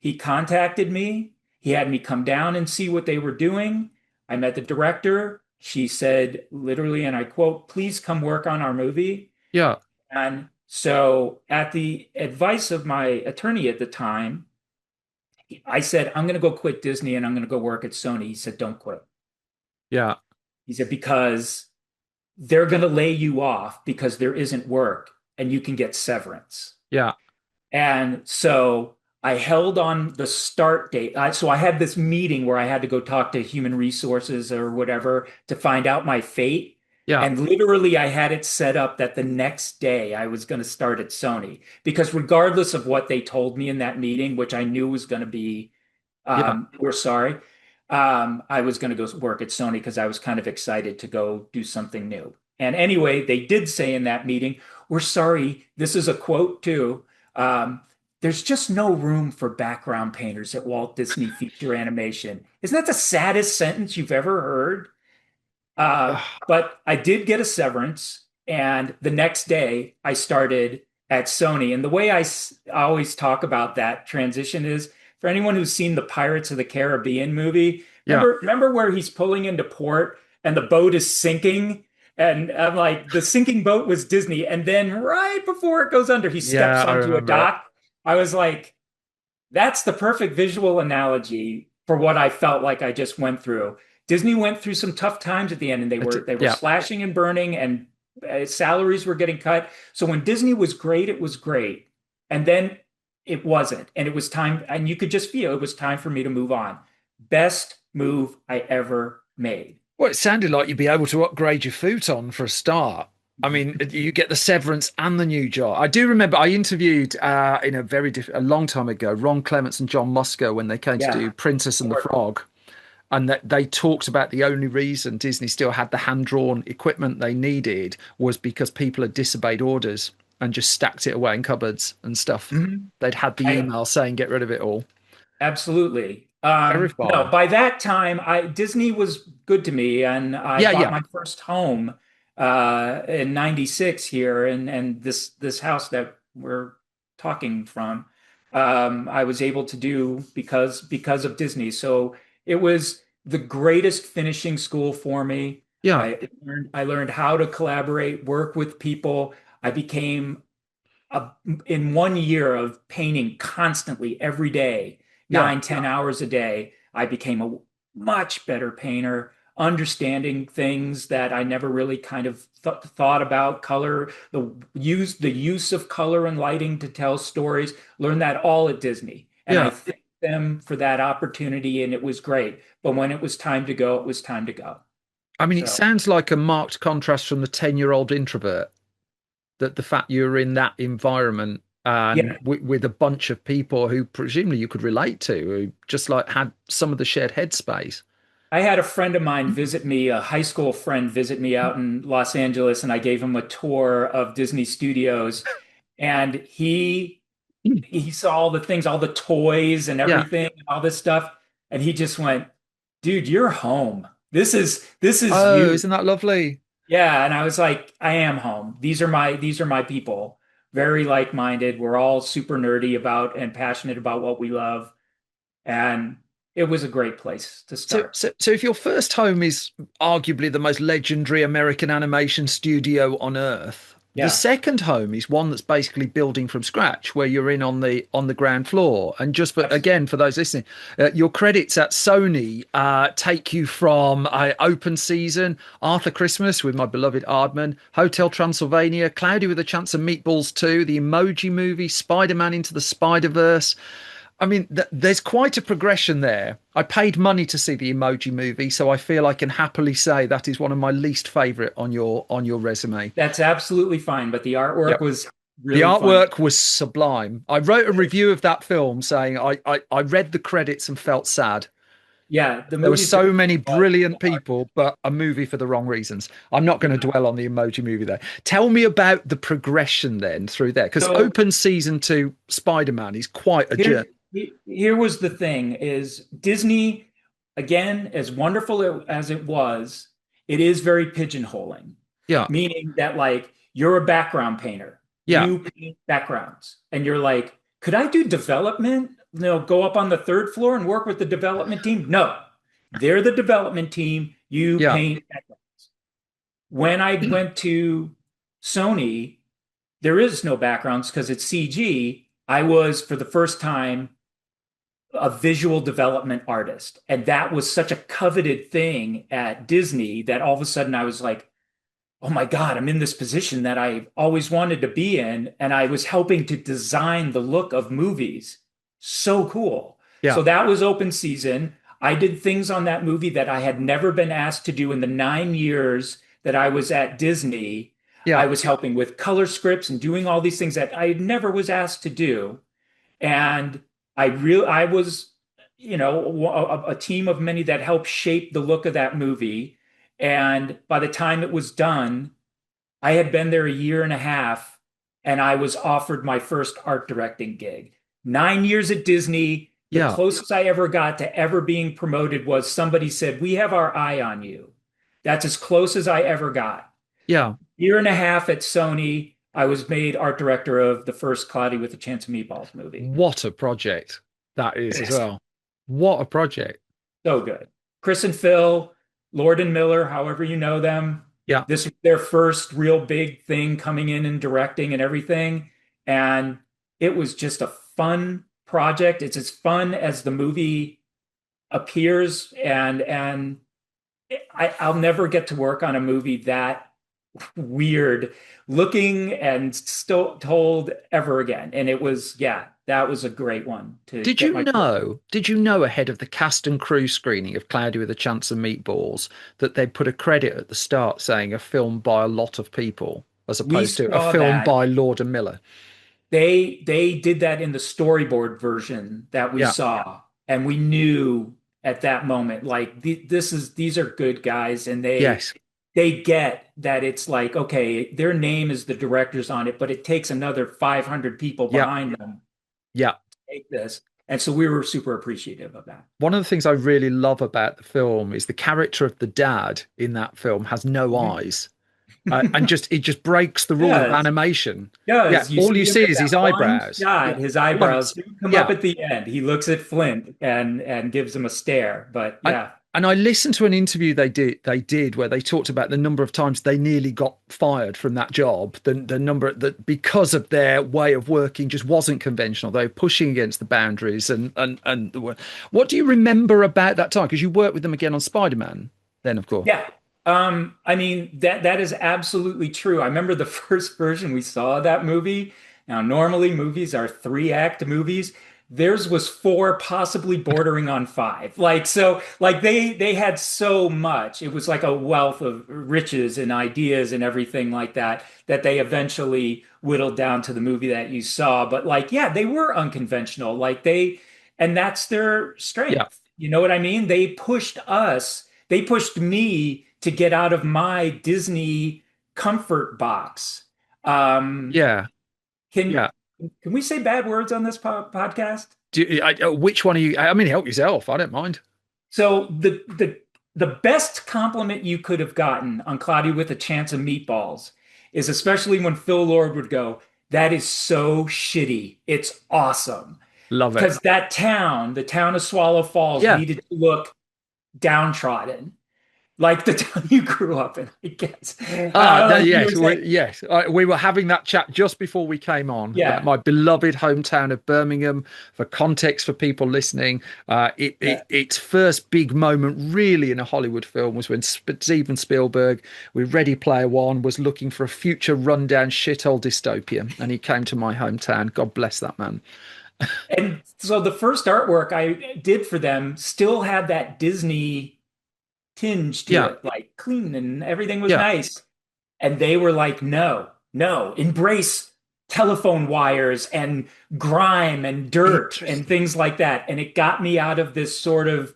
He contacted me. He had me come down and see what they were doing. I met the director. She said, literally, and I quote, please come work on our movie. yeah, And so, at the advice of my attorney at the time, I said, I'm going to go quit Disney and I'm going to go work at Sony. He said, don't quit. yeah, He said, because they're going to lay you off because there isn't work and you can get severance. yeah, And so I held on the start date. So I had this meeting where I had to go talk to human resources or whatever to find out my fate. Yeah. And literally, I had it set up that the next day I was going to start at Sony because regardless of what they told me in that meeting, which I knew was going to be, Yeah. we're sorry, I was going to go work at Sony because I was kind of excited to go do something new. And anyway, they did say in that meeting, we're sorry, this is a quote too. Um, there's just no room for background painters at Walt Disney Feature Animation. Isn't that the saddest sentence you've ever heard? But I did get a severance, and the next day I started at Sony. And the way I always talk about that transition is for anyone who's seen the Pirates of the Caribbean movie, Yeah. remember where he's pulling into port and the boat is sinking? And I'm like, the sinking boat was Disney. And then right before it goes under, he steps Yeah, I onto a remember it. dock. I was like, that's the perfect visual analogy for what I felt like I just went through. Disney went through some tough times at the end, and they were Yeah. slashing and burning, and salaries were getting cut. So when Disney was great, it was great, and then it wasn't, and it was time, and you could just feel it was time for me to move on. Best move I ever made. Well, it sounded like you'd be able to upgrade your futon for a start. I mean, you get the severance and the new job. I do remember I interviewed in a long time ago, Ron Clements and John Musker when they came to Yeah, do Princess and the Frog, and that they talked about the only reason Disney still had the hand-drawn equipment they needed was because people had disobeyed orders and just stacked it away in cupboards and stuff. mhm. They'd had the I email saying get rid of it all. Absolutely. No, Terrifying. by that time, I Disney was good to me, and I Yeah, bought yeah, my first home in '96 here, and this house that we're talking from, I was able to do because of Disney. So it was the greatest finishing school for me. yeah, I learned how to collaborate, work with people. I became a, in 1 year of painting constantly every day, yeah. 9, 10 hours a day, I became a much better painter, understanding things that I never really kind of thought about color, the use of color and lighting to tell stories. Learned that all at Disney, and I Yeah. thank them for that opportunity, and it was great. But when it was time to go, it was time to go. I mean, it So sounds like a marked contrast from the 10-year-old introvert, that the fact you're in that environment and yeah, with a bunch of people who presumably you could relate to, who just like had some of the shared headspace. I had a friend of mine visit me, a high school friend visit me out in Los Angeles, and I gave him a tour of Disney Studios. And he saw all the things, all the toys and Yeah. everything, all this stuff, and he just went, "Dude, you're home. This is Oh, you." isn't that lovely? Yeah, and I was like, "I am home. These are my people. Very like-minded. We're all super nerdy about and passionate about what we love." And it was a great place to So, start. so if your first home is arguably the most legendary American animation studio on earth, the Yeah. second home is one that's basically building from scratch, where you're in on the ground floor. And just for again for those listening, your credits at Sony take you from Open Season, Arthur Christmas with my beloved Aardman, Hotel Transylvania, Cloudy with a Chance of Meatballs 2, the Emoji Movie, Spider-Man Into the Spider-Verse. I mean, there's quite a progression there. I paid money to see the Emoji Movie, so I feel I can happily say that is one of my least favorite on your resume. That's absolutely fine, but the artwork Yep. was The really fun. artwork was sublime. I wrote a review of that film saying I read the credits and felt sad. Yeah, the There were movie's very so many fun. brilliant people, but a movie for the wrong reasons. I'm not going to Yeah. dwell on the Emoji Movie there. Tell me about the progression then through there, because So Open Season 2 Spider-Man is quite a journey. here was the thing is Disney, again, as wonderful as it was, it is very pigeonholing, Yeah, meaning that like you're a background painter. yeah, You paint backgrounds. And you're like, could I do development? Go up on the third floor and work with the development team? No. They're the development team. You yeah, paint backgrounds. When I went to Sony, there is no backgrounds because it's CG. I was, for the first time, a visual development artist. And that was such a coveted thing at Disney that all of a sudden I was like, oh my God, I'm in this position that I always wanted to be in. And I was helping to design the look of movies. So cool. yeah. So that was open season. I did things on that movie that I had never been asked to do in the 9 years that I was at Disney, I Yeah. was helping with color scripts and doing all these things that I never was asked to do. And I was, a team of many that helped shape the look of that movie. And by the time it was done, I had been there a year and a half, and I was offered my first art directing gig. 9 years at Disney, the Yeah. closest I ever got to ever being promoted was somebody said, "We have our eye on you." That's as close as I ever got. Yeah. Year and a half at Sony, I was made art director of the first Cloudy with a Chance of Meatballs movie. What a project that is as Yes. well. What a project. So good. Chris and Phil, Lord and Miller, however you know them, Yeah. this was their first real big thing coming in and directing and everything. And it was just a fun project. It's as fun as the movie appears. And I'll never get to work on a movie that weird looking and still told ever again. And it was, yeah, that was a great one to Did get you my. know? Did you know ahead of the cast and crew screening of Cloudy with a Chance of Meatballs that they put a credit at the start saying a film by a lot of people as We opposed to a saw film that. by Lord and Miller? They did that in the storyboard version that we Yeah. saw, and we knew at that moment, like these are good guys, and Yes. they get that it's like, okay, their name is the directors on it, but it takes another 500 people Yeah. behind them Yeah. to make this. And so we were super appreciative of that. One of the things I really love about the film is the character of the dad in that film has no Mhm. eyes. And just it just breaks the rule of Yes, animation. Yeah, yes. You all you see him see in is his that one eyebrows. shot, Yeah, his eyebrows once. do come up Yeah, at the end. He looks at Flint and gives him a stare. But I, yeah. and I listened to an interview they did where they talked about the number of times they nearly got fired from that job. The number that because of their way of working just wasn't conventional. They were pushing against the boundaries and what do you remember about that time? Because you worked with them again on Spider-Man then, of course. Yeah. I mean that is absolutely true. I remember the first version we saw of that movie. Now, normally movies are three-act movies. Theirs was four, possibly bordering on five. Like so, like they had so much. It was like a wealth of riches and ideas and everything like that that they eventually whittled down to the movie that you saw. But like, yeah, they were unconventional. And that's their Yeah, strength. You know what I mean? They pushed me to get out of my Disney comfort box. Um, yeah, can yeah. can we say bad words on this podcast? Which one are you? I mean, help yourself. I don't mind. So the best compliment you could have gotten on Cloudy with a Chance of Meatballs is especially when Phil Lord would go, "That is so shitty. It's awesome." Love it. Because that town, the town of Swallow Falls, Yeah. needed to look downtrodden. Like the town you grew up in, I guess. You Yes, were saying, yes. We were having that chat just before we came on about yeah, my beloved hometown of Birmingham. For context, for people listening, yeah. its first big moment, really, in a Hollywood film was when Steven Spielberg, with Ready Player One, was looking for a future rundown shithole dystopia, and he came to my hometown. God bless that man. And so the first artwork I did for them still had that Disney tinge to Yeah, it, like clean and everything was yeah. nice. And they were like, no, no, embrace telephone wires and grime and dirt and Interesting. things like that. And it got me out of this sort of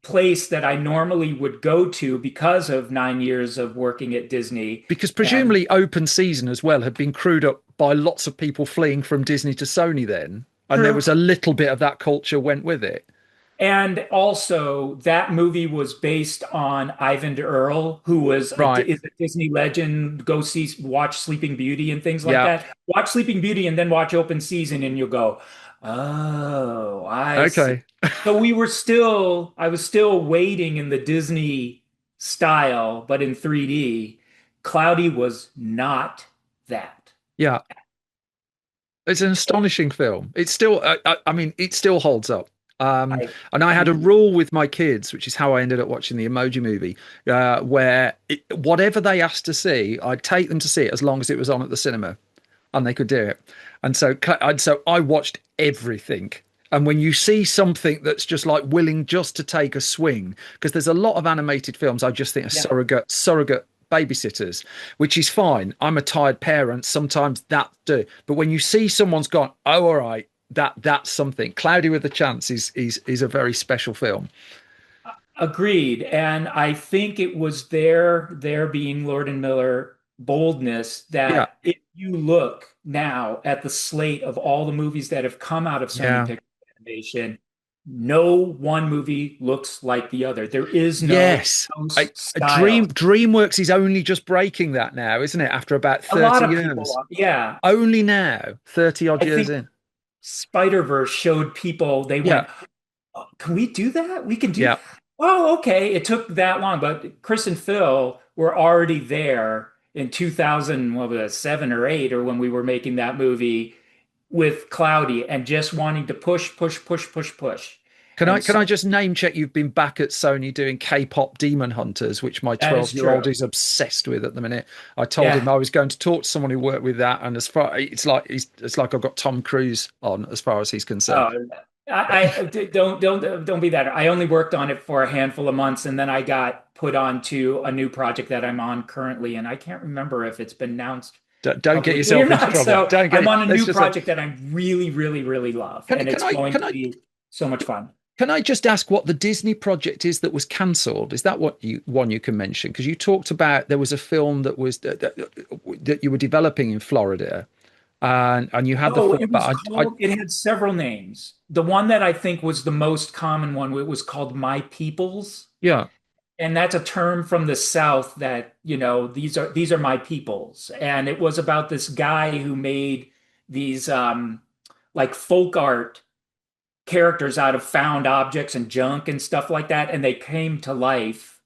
place that I normally would go to because of 9 years of working at Disney. Because And presumably Open Season as well had been crewed up by lots of people fleeing from Disney to Sony then, and there true. was a little bit of that culture went with it. And also, that movie was based on Ivan Earl, who Right. is a Disney legend. Go watch Sleeping Beauty and things like Yeah. that. Watch Sleeping Beauty and then watch Open Season, and you'll go, "Oh, I see." Okay. So I was still waiting in the Disney style, but in 3D. Cloudy was not that. Yeah. It's an astonishing film. It's still, I mean, it still holds up. Um, I, and I had a I rule with my kids, which is how I ended up watching the Emoji Movie, where whatever they asked to see, I'd take them to see it as long as it was on at the cinema, and they could do it. And so I watched everything. And when you see something that's just like willing just to take a swing, because there's a lot of animated films I just think are Yeah. surrogate babysitters, which is fine. I'm a tired parent. Sometimes that do. But when you see someone's gone, oh, all right, that's something. Cloudy with a Chance is a very special film. Agreed. And I think it was their being Lord and Miller boldness Yeah. that if you look now at the slate of all the movies that have come out of Sony Yeah. Pictures Animation, no one movie looks like the other. There is no Yes. house A style. DreamWorks is only just breaking that now, isn't it? After about A lot 30 of people, years. yeah. Only now, 30 odd I years think in. Spider-Verse showed people, they Yeah. went, "Oh, can we do that? We can do Yeah. that." Oh, okay. It took that long, but Chris and Phil were already there in 2000, what was it, seven or eight, or when we were making that movie with Cloudy and just wanting to push, push, push, push, push. And Can so I just name check you've been back at Sony doing K-pop Demon Hunters, which my that is 12-year-old true. is obsessed with at the minute. I told him Yeah. I was going to talk to someone who worked with that, and as far it's like I've got Tom Cruise on as far as he's concerned. Oh, don't be that. I only worked on it for a handful of months, and then I got put onto a new project that I'm on currently, and I can't remember if it's been announced Don't get publicly or yourself into not. trouble. So Don't get I'm it. on a Let's new just say, project that I really, really, really love, and can it's I going can to I be so much fun. can I just ask what the Disney project is that was cancelled? Is that what you one you can mention? Because you talked about there was a film that you were developing in Florida, and you had the Oh, form, it was but I called, it had several names. The one that I think was the most common one, it was called My Peoples. yeah. And that's a term from the South that, these are my peoples. And it was about this guy who made these like folk art characters out of found objects and junk and stuff like that. And they came to life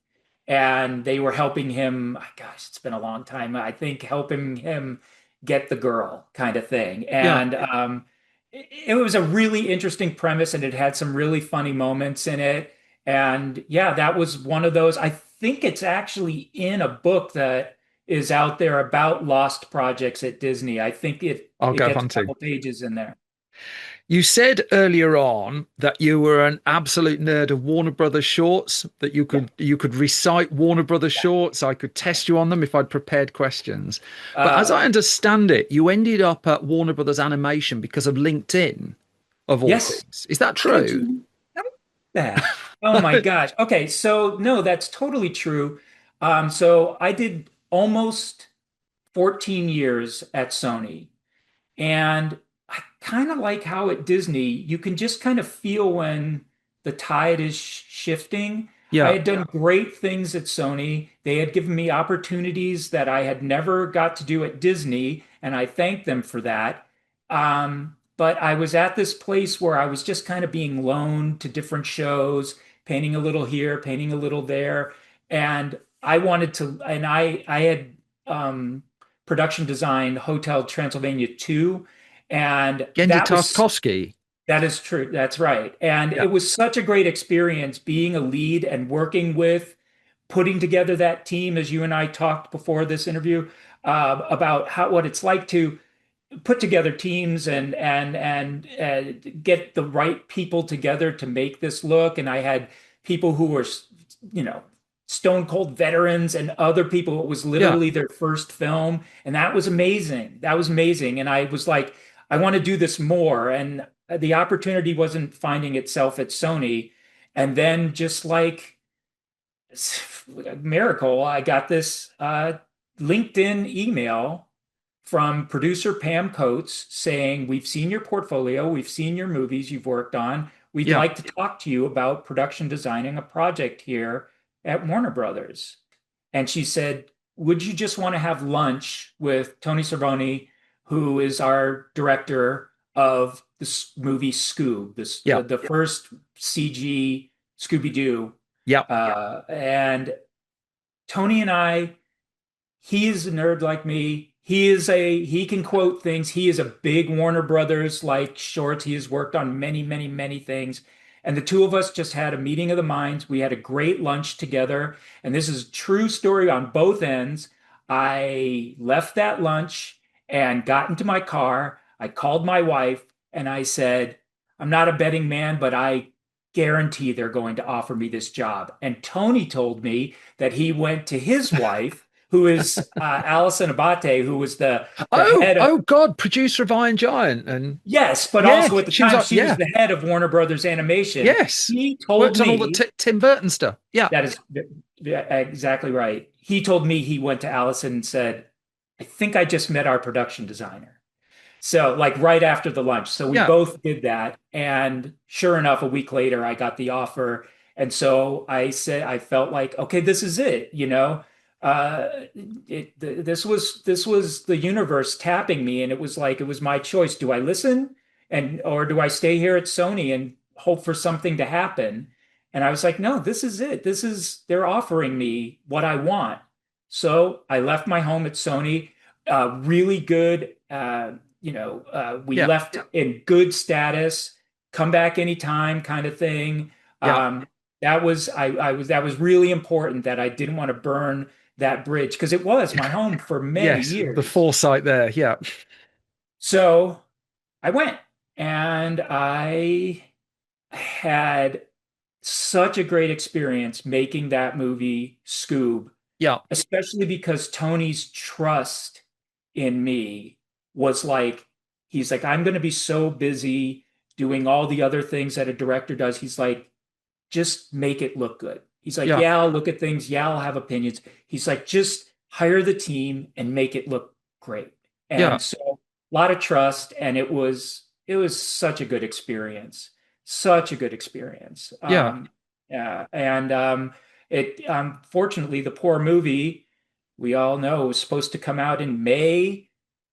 and they were helping him. Gosh, it's been a long time. I think helping him get the girl kind of thing. Yeah. And it was a really interesting premise and it had some really funny moments in it. And yeah, that was one of those. I think it's actually in a book that is out there about lost projects at Disney. I think it I'll it go gets a hunting. couple pages in there. You said earlier on that you were an absolute nerd of Warner Brothers shorts, that Yeah. you could recite Warner Brothers Yeah. shorts. I could test you on them if I'd prepared questions. But as Uh, I understand it, you ended up at Warner Brothers Animation because of LinkedIn, of all yes. things. Is that How did true? you know that? Oh my gosh. Okay, so no, that's totally true. So I did almost 14 years at Sony, and I kind of like how at Disney you can just kind of feel when the tide is shifting. I Yeah. had done great things at Sony. They had given me opportunities that I had never got to do at Disney, and I thanked them for that. But I was at this place where I was just kind of being loaned to different shows, painting a little here, painting a little there, and I wanted to, and I had um, production designed Hotel Transylvania 2. And Gendy Tartakovsky. that is true. That's right. And Yeah. it was such a great experience being a lead and working with, putting together that team, as you and I talked before this interview, about what it's like to put together teams and get the right people together to make this look. And I had people who were, you know, stone cold veterans and other people. It was Yeah. literally their first film, and that was amazing. That was amazing. And I was like, I want to do this more. And the opportunity wasn't finding itself at Sony. And then just like a miracle, I got this LinkedIn email from producer Pam Coates saying, "We've seen your portfolio, we've seen your movies you've worked on. We'd Yeah. like to talk to you about production designing a project here at Warner Brothers." And she said, "Would you just want to have lunch with Tony Cervoni, who is our director of this movie Scoob, Yeah. the first CG Scooby-Doo?" Yeah. And Tony and I, he is a nerd like me. He can quote things. He is a big Warner Brothers like shorts. He has worked on many, many, many things. And the two of us just had a meeting of the minds. We had a great lunch together. And this is a true story on both ends. I left that lunch and got into my car. I called my wife and I said, I'm not a betting man, but I guarantee they're going to offer me this job. And Tony told me that he went to his wife, who is Alison Abate, who was the Oh, head of, oh God, producer of Iron Giant, and yes, but yeah, also at the she was time like, she was yeah, the head of Warner Brothers Animation. yes, He told worked on all the me Tim Burton stuff. Yeah, that is exactly right. He told me he went to Allison and said, I think I just met our production designer. So, like right after the lunch. So, we yeah, both did that. And sure enough, a week later, I got the offer. And so I said, I felt like, okay, this is it, Uh, this was the universe tapping me, and it was like it was my choice. Do I listen, and or do I stay here at Sony and hope for something to happen? And I was like, no, this is it. They're offering me what I want. So I left my home at Sony, really good. We yeah, left in good status, come back anytime kind of thing. yeah. That was really important that I didn't want to burn that bridge because it was my home for many Yes, the years. foresight there. Yeah, So I went and I had such a great experience making that movie, Scoob, yeah, especially because Tony's trust in me was like, he's like, I'm going to be so busy doing all the other things that a director does. He's like, just make it look good. He's like, yeah, yeah, I'll look at things. Yeah, I'll have opinions. He's like, just hire the team and make it look great. yeah, And so a lot of trust, and it was such a good experience. Such a good experience. yeah. Yeah, and it fortunately the poor movie we all know was supposed to come out in May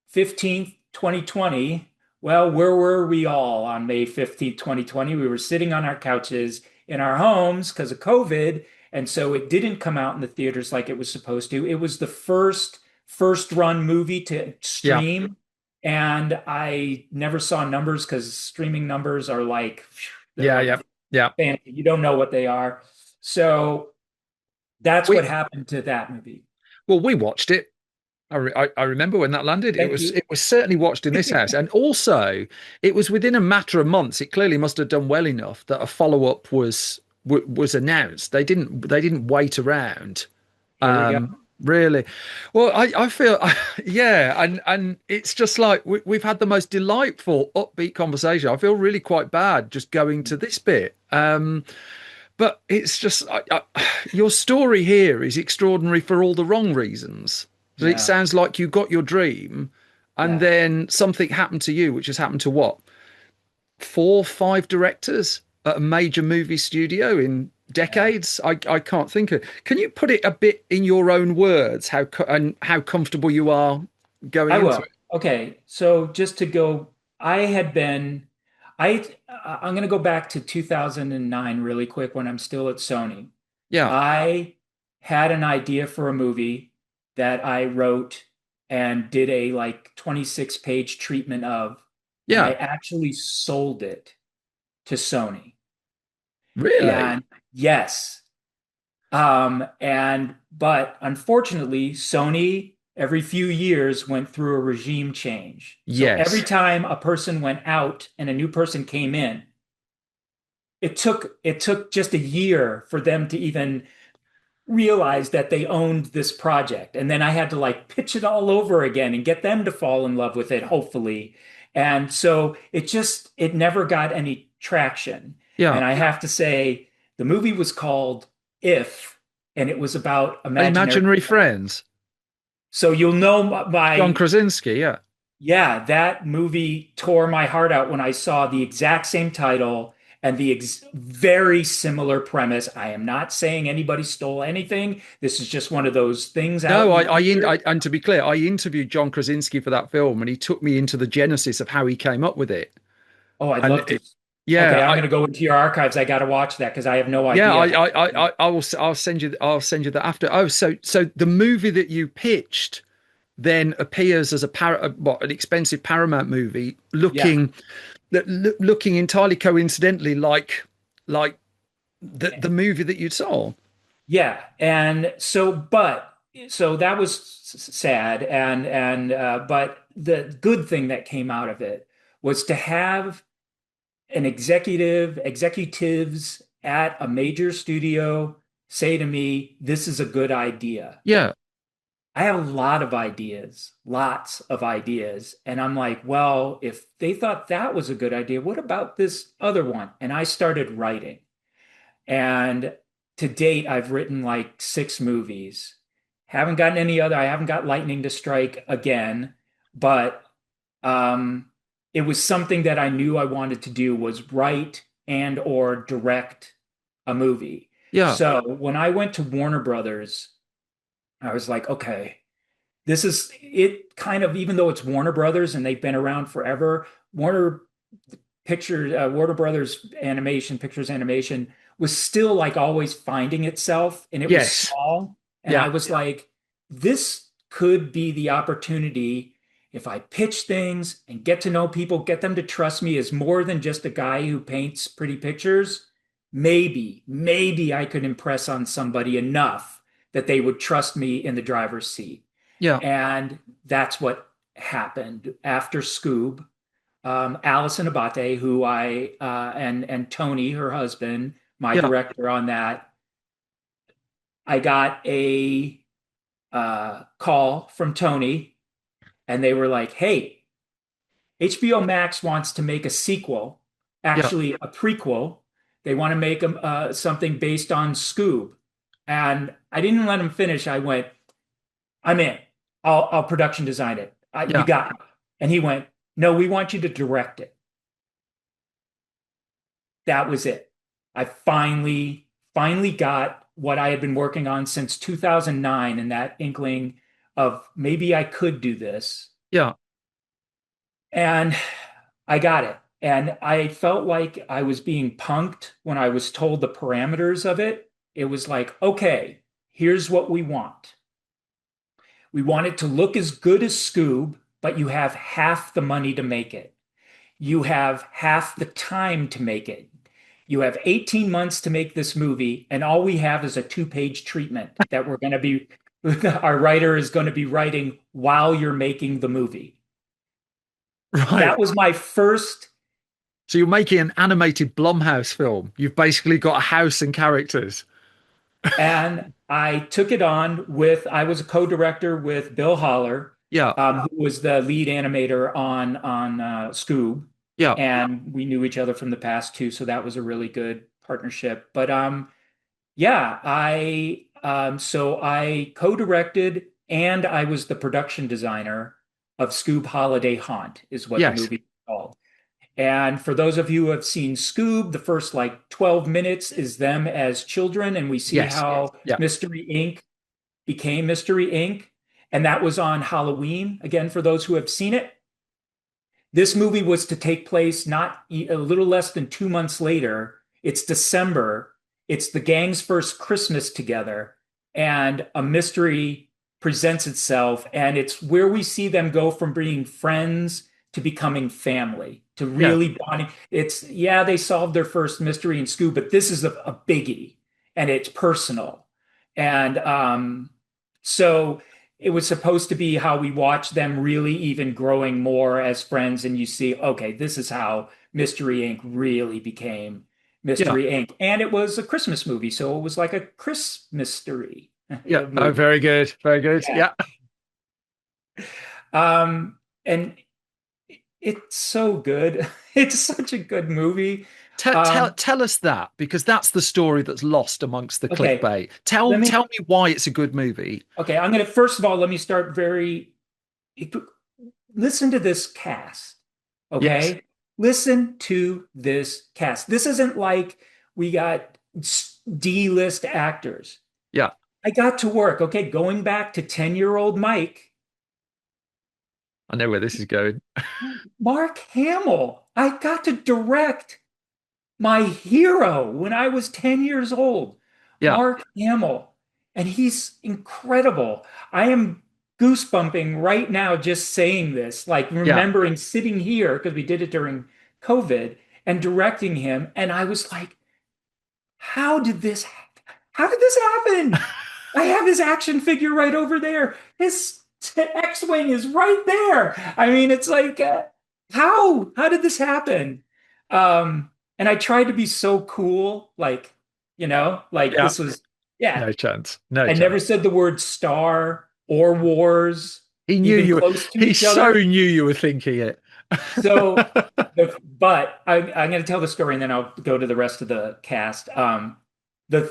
15th, 2020. Well, where were we all on May 15th, 2020? We were sitting on our couches in our homes because of COVID. And so it didn't come out in the theaters like it was supposed to. It was the first run movie to Yeah, stream. And I never saw numbers because streaming numbers are like, they're yeah, like, yeah, yeah. you don't know what they are. So that's what We happened to that movie. well, we watched it. I remember when that landed. It Thank was you. it was certainly watched in this house, and also it was within a matter of months. It clearly must have done well enough that a follow up was announced. They didn't wait around. Here we go. Really, well, I feel yeah, and it's just like we've had the most delightful upbeat conversation. I feel really quite bad just going to this bit. But it's just your story here is extraordinary for all the wrong reasons. So it Yeah. sounds like you got your dream, and Yeah. then something happened to you, which has happened to what, four, five directors at a major movie studio in Yeah. decades. I can't think of. Can you put it a bit in your own words and how comfortable you are going I into will. it? Okay. So just to go, I had been, I'm going to go back to 2009 really quick when I'm still at Sony. Yeah, I had an idea for a movie that I wrote and did a like 26-page treatment of, and I yeah, actually sold it to Sony. really, And yes, but unfortunately, Sony every few years went through a regime change. So every yes, time a person went out and a new person came in, it took just a year for them to even realize that they owned this project. And then I had to like pitch it all over again and get them to fall in love with it, hopefully. And so it never got any traction. yeah. And I have to say, the movie was called If, and it was about imaginary. Imaginary Friends, So you'll know John my, Krasinski. Yeah. yeah, that movie tore my heart out when I saw the exact same title and the very similar premise. I am not saying anybody stole anything. This is just one of those things out No, in the ether. and to be clear, I interviewed John Krasinski for that film, and he took me into the genesis of how he came up with it. Oh, I'd And love to. yeah, Okay, I'm going to go into your archives. I got to watch that because I have no yeah, idea. I will. I'll send you that after. Oh, so the movie that you pitched then appears as an expensive Paramount movie, Yeah, looking entirely coincidentally like the movie that you saw. yeah, and so that was sad, but the good thing that came out of it was to have an executives at a major studio say to me, this is a good idea. Yeah. I have a lot of ideas, lots of ideas. And I'm like, well, if they thought that was a good idea, what about this other one? And I started writing. And to date, I've written like 6 movies. Haven't gotten any other, I haven't got lightning to strike again, but um, it was something that I knew I wanted to do was write and or direct a movie. Yeah. So when I went to Warner Brothers, I was like, okay, this is it kind of, even though it's Warner Brothers and they've been around forever, Warner Brothers animation, pictures animation was still like always finding itself and it was Yes. small. And I Yeah. was like, this could be the opportunity if I pitch things and get to know people, get them to trust me as more than just a guy who paints pretty pictures. Maybe I could impress on somebody enough that they would trust me in the driver's seat. Yeah. And that's what happened after Scoob. Allison Abate, who I and Tony, her husband, my Yeah. director on that. I got a call from Tony, and they were like, "Hey, HBO Max wants to make a sequel, Yeah. actually a prequel. They want to make something based on Scoob." And I didn't let him finish. I went, "I'm in. I'll production design it. You Yeah. got it." And he went, "No, we want you to direct it." That was it. I finally got what I had been working on since 2009 and that inkling of maybe I could do this. Yeah. And I got it. And I felt like I was being punked when I was told the parameters of it. It was like, okay, here's what we want. We want it to look as good as Scoob, but you have half the money to make it. You have half the time to make it. You have 18 months to make this movie, and all we have is a 2-page treatment that we're going to be, our writer is going to be writing while you're making the movie. Right. That was my first, So you're making an animated Blumhouse film. You've basically got a house and characters. and I took it on with, I was a co-director with Bill Holler, Yeah. who was the lead animator on Scoob, Yeah. and we knew each other from the past too, so that was a really good partnership. But yeah, I co-directed and I was the production designer of Scoob Holiday Haunt, is what the Yes. movie is called. And for those of you who have seen Scoob, the first like 12 minutes is them as children, and we see Yes. how Yeah. Mystery Inc. became Mystery Inc. And that was on Halloween, again, for those who have seen it. This movie was to take place not a little less than 2 months later. It's December. It's the gang's first Christmas together, and a mystery presents itself. And it's where we see them go from being friends to becoming family, to Yeah. really bonding. It's, yeah, they solved their first mystery in Scoob, but this is a biggie and it's personal. And so it was supposed to be how we watch them really even growing more as friends. And you see, okay, this is how Mystery Inc. really became Yeah. Mystery Inc. And it was a Christmas movie. So it was like a Christmas mystery Yeah. Oh, movie. very good. Very good. Yeah. Yeah. And it's so good. It's such a good movie. Tell Um, tell us that because that's the story that's lost amongst the okay, clickbait. Tell let me, tell me why it's a good movie. okay, I'm going to, first of all, let me start very, listen to this cast. Yes. Okay. Listen to this cast. This isn't like we got D-list actors. Yeah. I got to work. Okay. Going back to 10-year-old Mike, I know where this is going. Mark Hamill. I got to direct my hero when I was 10 years old, Yeah. Mark Hamill. And he's incredible. I am goosebumping right now just saying this, like Yeah. remembering sitting here because we did it during COVID and directing him. And I was like, how did this how did this happen? I have his action figure right over there. His X-Wing is right there. I mean, it's like, how? How did this happen? And I tried to be so cool, like, like Yeah, this was, yeah. no chance, no I never chance. said the word star or wars He knew even you were, close to he each so other. knew you were thinking it. So, I'm going to tell the story and then I'll go to the rest of the cast. One of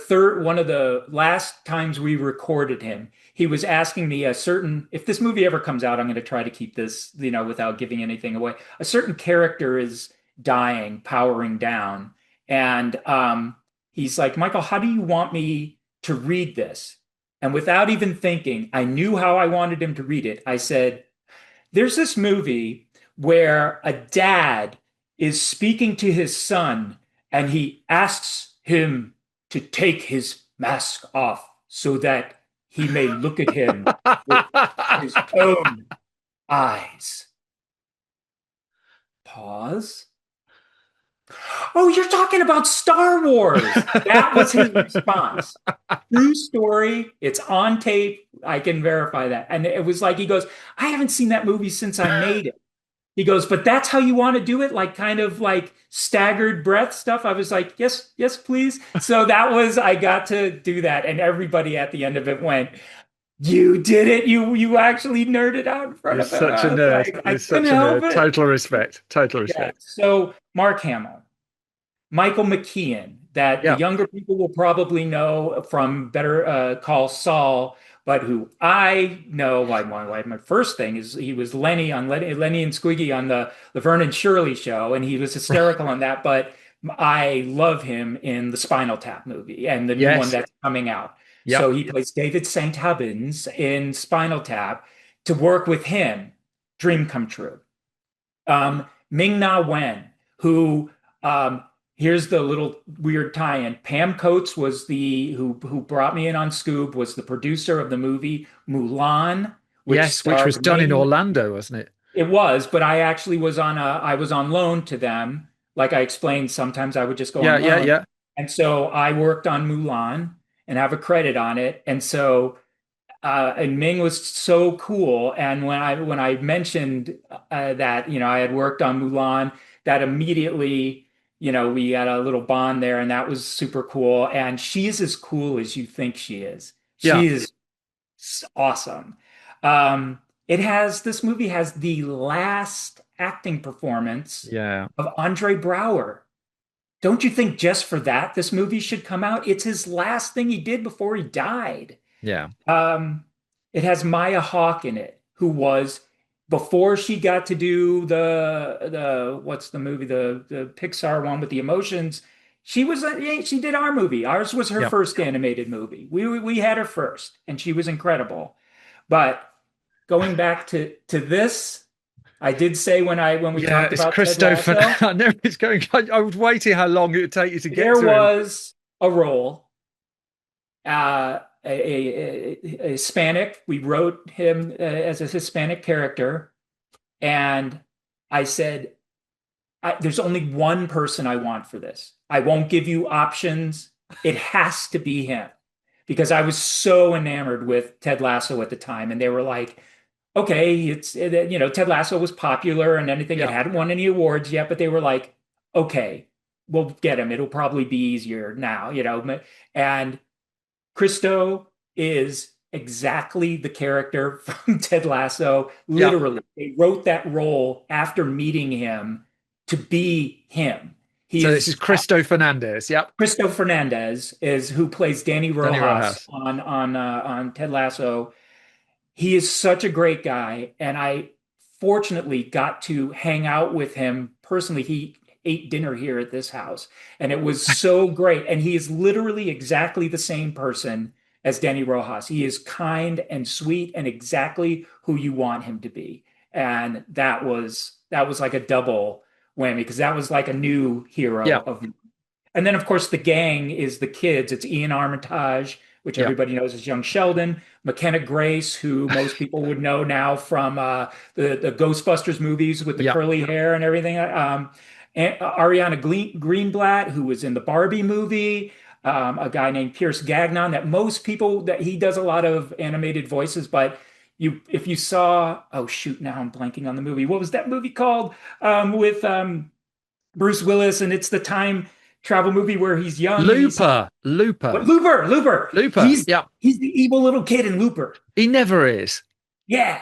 the last times we recorded him, he was asking me if this movie ever comes out, I'm going to try to keep this, without giving anything away. A certain character is dying, powering down. And he's like, Michael, how do you want me to read this? And without even thinking, I knew how I wanted him to read it. I said, there's this movie where a dad is speaking to his son and he asks him to take his mask off so that he may look at him with his own eyes. Pause. Oh, you're talking about Star Wars. That was his response. True story. It's on tape. I can verify that. And it was like, he goes, I haven't seen that movie since I made it. He goes, but that's how you want to do it? Like kind of like staggered breath stuff. I was like, yes, yes, please. So I got to do that. And everybody at the end of it went, you did it. You actually nerded out in front You're of him. such a I was nerd. like, I You're couldn't such a help nerd. it. Total respect. Total Yeah. respect. So Mark Hamill, Michael McKean, that the Yeah. younger people will probably know from Better Call Saul, but who I know, my first thing is he was Lenny and Squiggy on the Laverne and Shirley show, and he was hysterical on that. But I love him in the Spinal Tap movie and the new one Yes. that's coming out. So Yep. he plays David St. Hubbins in Spinal Tap. To work with him, dream come true. Ming-Na Wen, who here's the little weird tie-in. Pam Coates was the who brought me in on Scoob, was the producer of the movie Mulan, which Yes, which was starred done in Ming. Orlando, wasn't it? It was, but I actually I was on loan to them. Like I explained, sometimes I would just go Yeah, on yeah, loan. yeah. And so I worked on Mulan and have a credit on it. And so and Ming was so cool. And when I mentioned that I had worked on Mulan, that immediately we had a little bond there, and that was super cool. And she's as cool as you think she is. Yeah. She is awesome. Um, this movie has the last acting performance Yeah. of Andre Braugher. Don't you think just for that this movie should come out? It's his last thing he did before he died. Yeah. Um, it has Maya Hawke in it, who was before she got to do the what's the movie, the Pixar one with the emotions. She did our movie. Ours was her Yeah. first animated movie. We had her first, and she was incredible. But going back to this, I did say when we Yeah, talked it's about Ted Christopher. Lasso, I know it's going. I was waiting how long it would take you to get there to him. was a role. A Hispanic. We wrote him as a Hispanic character, and I said, "There's only one person I want for this. I won't give you options. It has to be him." Because I was so enamored with Ted Lasso at the time, and they were like, "Okay, Ted Lasso was popular and anything. It Yeah. hadn't won any awards yet, but they were like, okay, we'll get him. It'll probably be easier now." And Christo is exactly the character from Ted Lasso. Yeah. Literally, they wrote that role after meeting him to be him. He So this is is Cristo Fernandez. Yep. Cristo Fernandez is who plays Danny Danny Rojas Rojas. on Ted Lasso. He is such a great guy, and I fortunately got to hang out with him personally. He ate dinner here at this house, and it was so great. And he is literally exactly the same person as Danny Rojas. He is kind and sweet and exactly who you want him to be. And that was like a double whammy because that was like a new hero Yeah. of. And then, of course, the gang is the kids. It's Ian Armitage, which Yeah. everybody knows as young Sheldon, McKenna Grace, who most people would know now from the Ghostbusters movies with the Yeah. curly hair and everything. And Ariana Greenblatt, who was in the Barbie movie. A guy named Pierce Gagnon that most people that he does a lot of animated voices, but if you saw, oh shoot, now I'm blanking on the movie. What was that movie called? With Bruce Willis, and it's the time travel movie where he's young and he's Looper, Looper, what Looper. Looper. He's Yeah, he's the evil little kid in Looper. he never is. Yeah,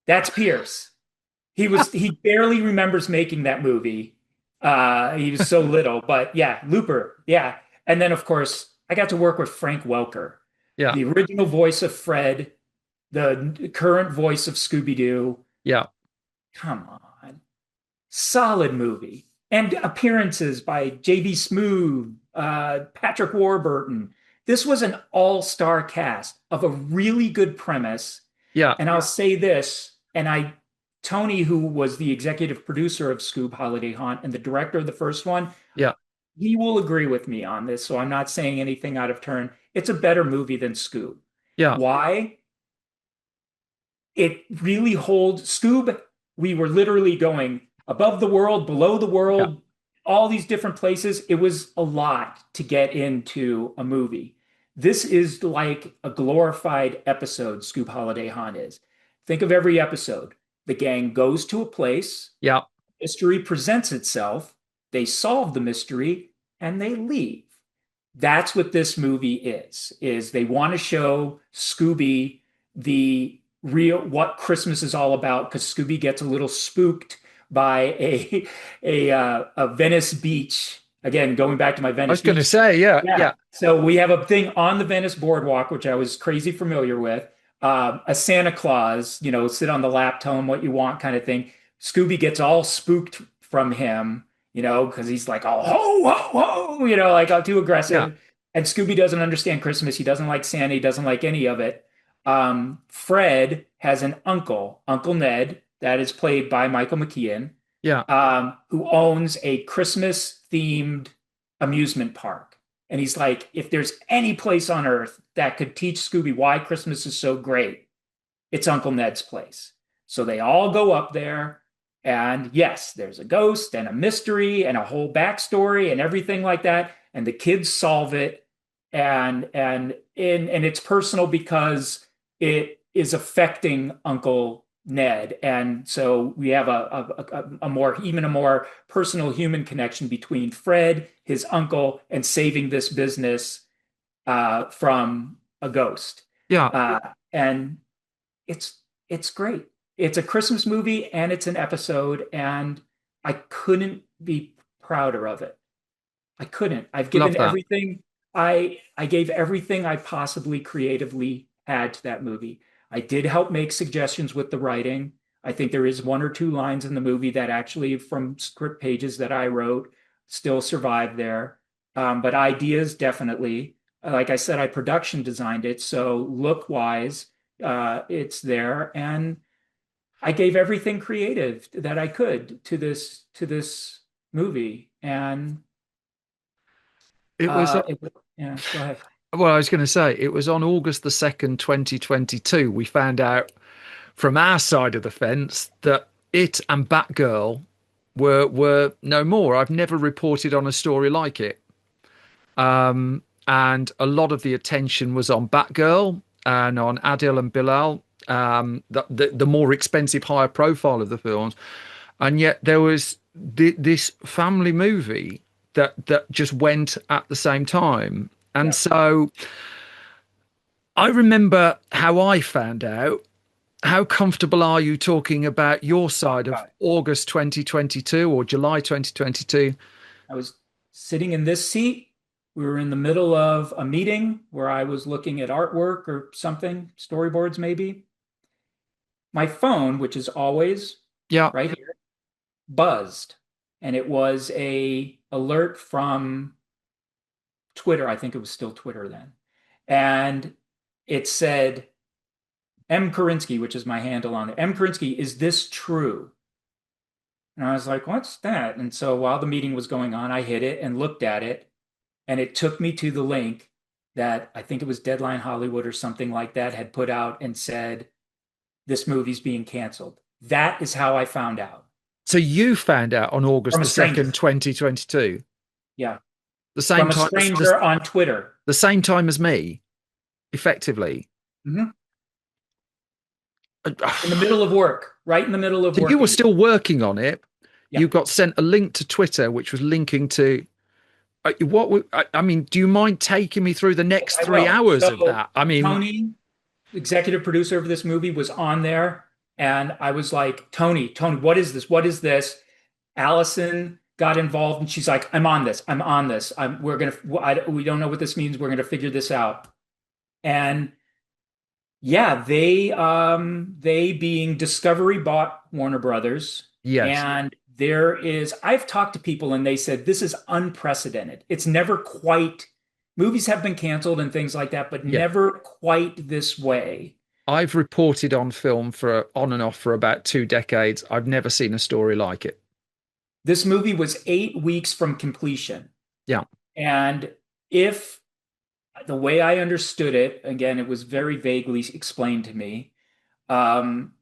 that's Pierce. He barely remembers making that movie. He was so little, but yeah, Looper. Yeah. And then of course, I got to work with Frank Welker, Yeah, the original voice of Fred, the current voice of Scooby-Doo. yeah, Come on. Solid movie. And appearances by J.B. Smoove, Patrick Warburton. This was an all-star cast of a really good premise. yeah, And I'll say this, Tony, who was the executive producer of Scoob Holiday Haunt and the director of the first one, yeah, he will agree with me on this. So I'm not saying anything out of turn. It's a better movie than Scoob. yeah, Why? It really holds Scoob. We were literally going above the world, below the yeah, world, all these different places. It was a lot to get into a movie. This is like a glorified episode, Scoob Holiday Haunt is. Think of every episode. The gang goes to a place, yeah, mystery presents itself, they solve the mystery, and they leave. That's what this movie is they want to show Scooby the real what Christmas is all about because Scooby gets a little spooked by a Venice beach. Again, going back to my I was Venice going to beach. say, yeah, Yeah. yeah, So we have a thing on the Venice boardwalk, which I was crazy familiar with. A Santa Claus, sit on the lap, tell him what you want kind of thing. Scooby gets all spooked from him, because he's like, oh, ho, ho, ho, like too yeah, aggressive. And Scooby doesn't understand Christmas. He doesn't like Santa. He doesn't like any of it. Fred has an uncle, Uncle Ned, that is played by Michael McKean, yeah, who owns a Christmas themed amusement park. And he's like, if there's any place on earth that could teach Scooby why Christmas is so great, it's Uncle Ned's place. So they all go up there. And yes, there's a ghost and a mystery and a whole backstory and everything like that. And the kids solve it. And it's personal because it is affecting Uncle Ned. And so we have a more personal human connection between Fred, his uncle, and saving this business from a ghost. yeah. And it's great. It's a Christmas movie and it's an episode, and I couldn't be prouder of it. I couldn't. I've Love given that. everything I gave everything I possibly creatively had to that movie. I did help make suggestions with the writing. I think there is one or two lines in the movie that actually from script pages that I wrote still survive there. But ideas definitely. Like I said, I production designed it, so look wise, it's there, and I gave everything creative that I could to this movie, and It was, yeah. Go ahead. well, I was going to say, it was on August the 2nd, 2022. We found out from our side of the fence that it and Batgirl were no more. I've never reported on a story like it. And a lot of the attention was on Batgirl and on Adil and Bilal, the more expensive, higher profile of the films. And yet there was this family movie that just went at the same time. And Yeah. so I remember how I found out. How comfortable are you talking about your side of Right. August 2022 or July 2022? I was sitting in this seat. We were in the middle of a meeting where I was looking at artwork or something, storyboards maybe. My phone, which is always Yeah, right here, buzzed, and it was a alert from Twitter. I think it was still Twitter then. And it said, M. Kurinsky, which is my handle on it. M. Kurinsky, is this true? And I was like, what's that? And so while the meeting was going on, I hit it and looked at it, and it took me to the link that I think it was Deadline Hollywood or something like that had put out and said, this movie's being canceled. That is how I found out so you found out on August from a the 2nd, stranger. 2022, Yeah, the same from a time, stranger on Twitter. the same time as me, effectively. Mhm. So In the middle of work, right in the middle of you were working. still working on it. Yeah. you got sent a link to Twitter, which was linking to I mean, do you mind taking me through the next I three will. hours of So that? I mean, Tony, executive producer of this movie, was on there, and I was like, Tony, what is this? What is this? Allison got involved, and she's like, I'm on this. I'm on this. We don't know what this means. We're gonna figure this out. And yeah, they being Discovery bought Warner Brothers, yes, and I've talked to people and they said this is unprecedented. It's never quite, movies have been canceled and things like that, but yeah. never quite this way. I've reported on film for on and off for about 2 decades. I've never seen a story like it. This movie was 8 weeks from completion. Yeah, And if the way I understood it, again, it was very vaguely explained to me. Um,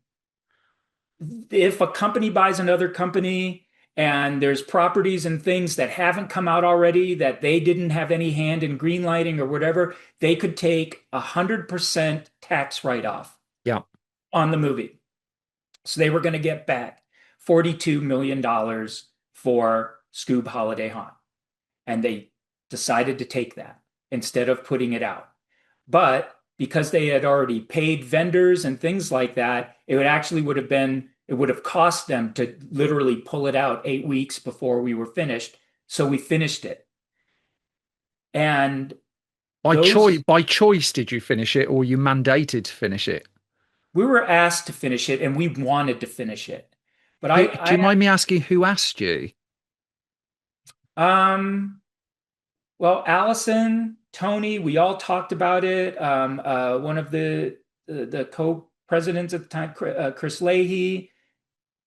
if a company buys another company and there's properties and things that haven't come out already that they didn't have any hand in greenlighting or whatever, they could take 100% tax write-off yeah. on the movie. So they were going to get back $42 million for Scoob Holiday Haunt. And they decided to take that instead of putting it out. But because they had already paid vendors and things like that, it would have cost them to literally pull it out 8 weeks before we were finished. So we finished it. And those, By choice, did you finish it, or you mandated to finish it? we were asked to finish it and we wanted to finish it. But Do you mind me asking who asked you? um, well, Allison, Tony, we all talked about it. One of the co-presidents at the time, Chris Leahy,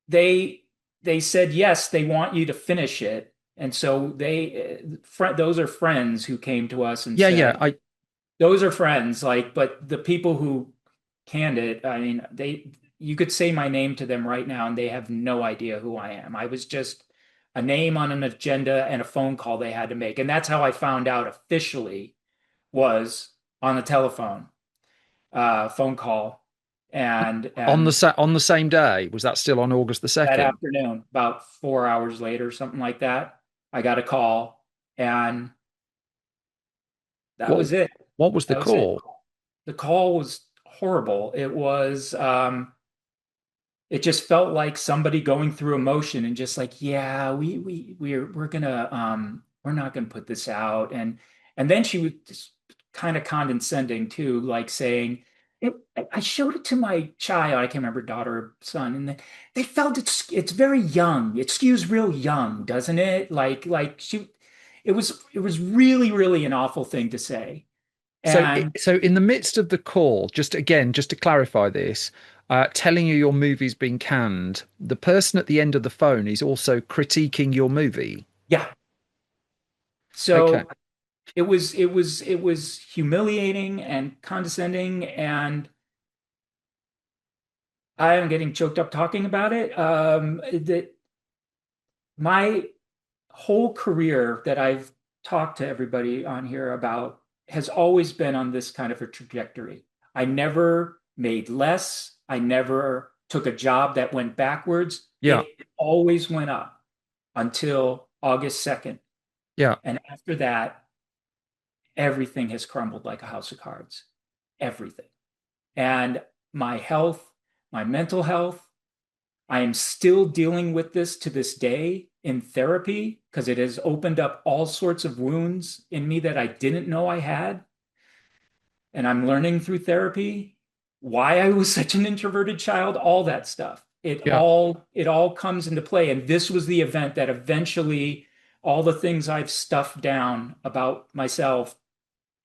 they they said yes, they want you to finish it, and so those are friends who came to us and Yeah, yeah. said those are friends. Like, but the people who canned it, I mean, you could say my name to them right now, and they have no idea who I am. I was just a name on an agenda and a phone call they had to make. And that's how I found out officially, was on the telephone, phone call. And On the same day. Was that still on August the that 2nd? afternoon, about 4 hours later, something like that, I got a call, and that What was it. what was the That was it. call? The call was horrible. It just felt like somebody going through emotion and just like, yeah, we're not gonna put this out. And then she was just kind of condescending too, like saying, I showed it to my child, I can't remember, daughter or son, and they felt it's very young. It skews real young, doesn't it? It was really, really an awful thing to say. And So in the midst of the call, just again, just to clarify this, telling you your movie's been canned, the person at the end of the phone is also critiquing your movie. yeah, Okay. so it was humiliating and condescending, and I am getting choked up talking about it. That my whole career that I've talked to everybody on here about has always been on this kind of a trajectory. I never made less. I never took a job that went backwards. Yeah. It always went up until August 2nd. Yeah. And after that, everything has crumbled like a house of cards. Everything. And my health, my mental health, I am still dealing with this to this day in therapy because it has opened up all sorts of wounds in me that I didn't know I had. And I'm learning through therapy why I was such an introverted child, all that stuff. Yeah. It all comes into play. And this was the event that eventually all the things I've stuffed down about myself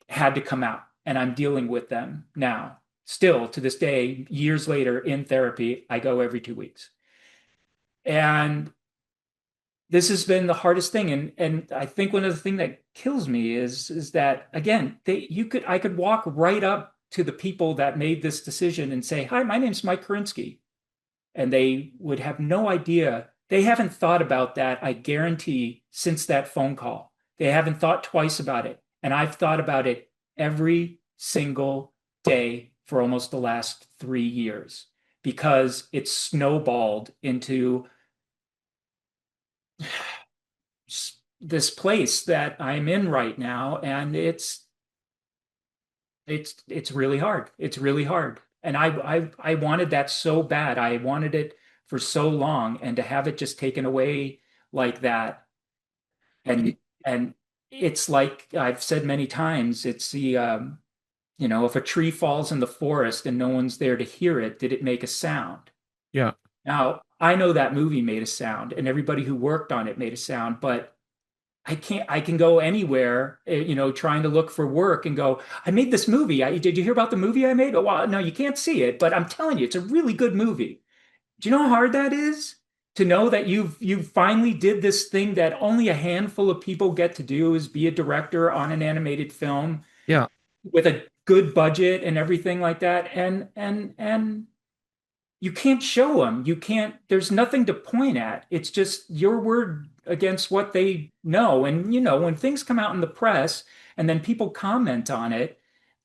had to come out. And I'm dealing with them now. Still to this day, years later in therapy, I go every 2 weeks. And this has been the hardest thing. And I think one of the things that kills me is that, again, I could walk right up to the people that made this decision and say, hi, my name's Mike Kurinsky. And they would have no idea. They haven't thought about that, I guarantee, since that phone call. They haven't thought twice about it. And I've thought about it every single day for almost the last 3 years because it's snowballed into this place that I'm in right now, and it's really hard. It's really hard. And I wanted that so bad. I wanted it for so long, and to have it just taken away like that, and and it's like I've said many times, it's the if a tree falls in the forest and no one's there to hear it, did it make a sound? Yeah. Now, I know that movie made a sound and everybody who worked on it made a sound, but I can go anywhere, trying to look for work and go, I made this movie. Did you hear about the movie I made? Oh, well, no, you can't see it, but I'm telling you, it's a really good movie. Do you know how hard that is? To know that you finally did this thing that only a handful of people get to do, is be a director on an animated film Yeah. with a good budget and everything like that. And you can't show them. You can't, there's nothing to point at. It's just your word against what they know. And, when things come out in the press and then people comment on it,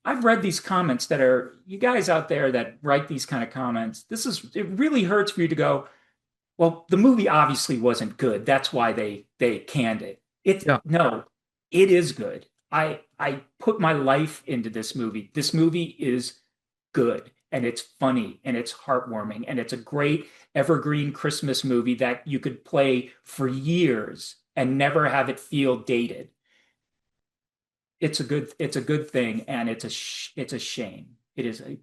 I've read these comments that are, you guys out there that write these kind of comments. It really hurts for you to go, well, the movie obviously wasn't good. That's why they canned it. It's Yeah. no, it is good. I put my life into this movie. This movie is good and it's funny and it's heartwarming and it's a great evergreen Christmas movie that you could play for years and never have it feel dated. It's a good thing, and it's a shame. It is a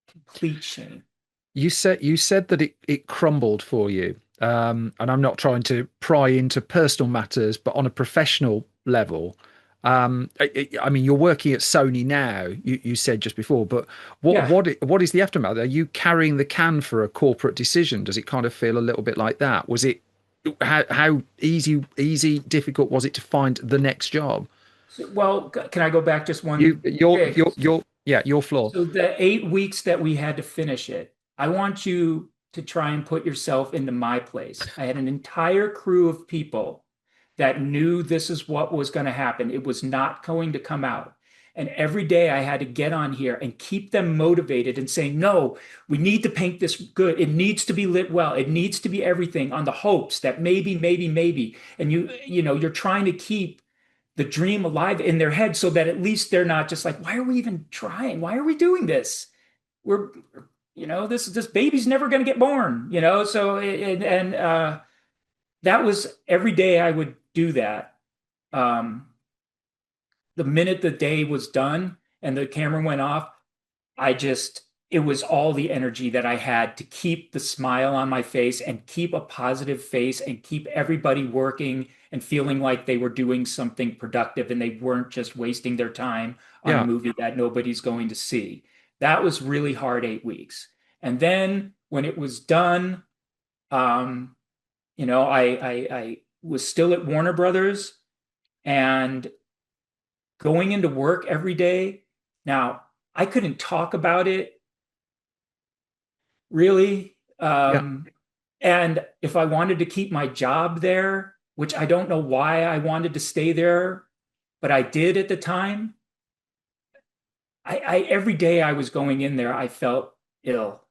complete shame. You said that it crumbled for you. And I'm not trying to pry into personal matters, but on a professional level, I mean, you're working at Sony now. You said just before, but Yeah. what is the aftermath? Are you carrying the can for a corporate decision? Does it kind of feel a little bit like that? Was it how difficult was it to find the next job? Well, can I go back just You one your tick? your your yeah, your floor. So the 8 weeks that we had to finish it, I want you to try and put yourself into my place. I had an entire crew of people that knew this is what was going to happen. It was not going to come out. And every day I had to get on here and keep them motivated and say, no, we need to paint this good. It needs to be lit well. It needs to be everything, on the hopes that maybe, maybe, maybe. And you're trying to keep the dream alive in their head so that at least they're not just like, why are we even trying? Why are we doing this? We're, this baby's never going to get born, So, that was every day I would do that. Um, the minute the day was done and the camera went off, it was all the energy that I had to keep the smile on my face and keep a positive face and keep everybody working and feeling like they were doing something productive and they weren't just wasting their time on a Yeah. movie that nobody's going to see. That was really hard 8 weeks. And then when it was done, um, I was still at Warner Brothers and going into work every day. Now, I couldn't talk about it really. Yeah. And if I wanted to keep my job there, which I don't know why I wanted to stay there, but I did at the time, I every day I was going in there, I felt ill.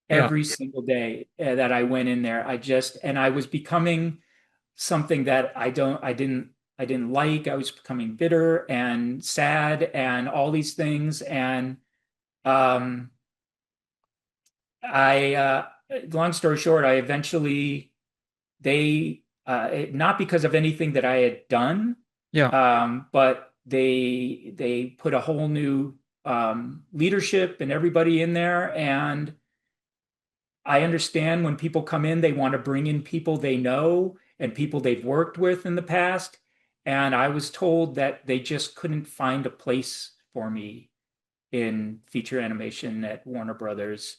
Yeah. Every single day that I went in there, and I was becoming something that I didn't like. I was becoming bitter and sad and all these things. And um, long story short, I eventually not because of anything that I had done, Yeah. but they put a whole new leadership and everybody in there. And I understand when people come in, they want to bring in people they know and people they've worked with in the past. And I was told that they just couldn't find a place for me in feature animation at Warner Brothers.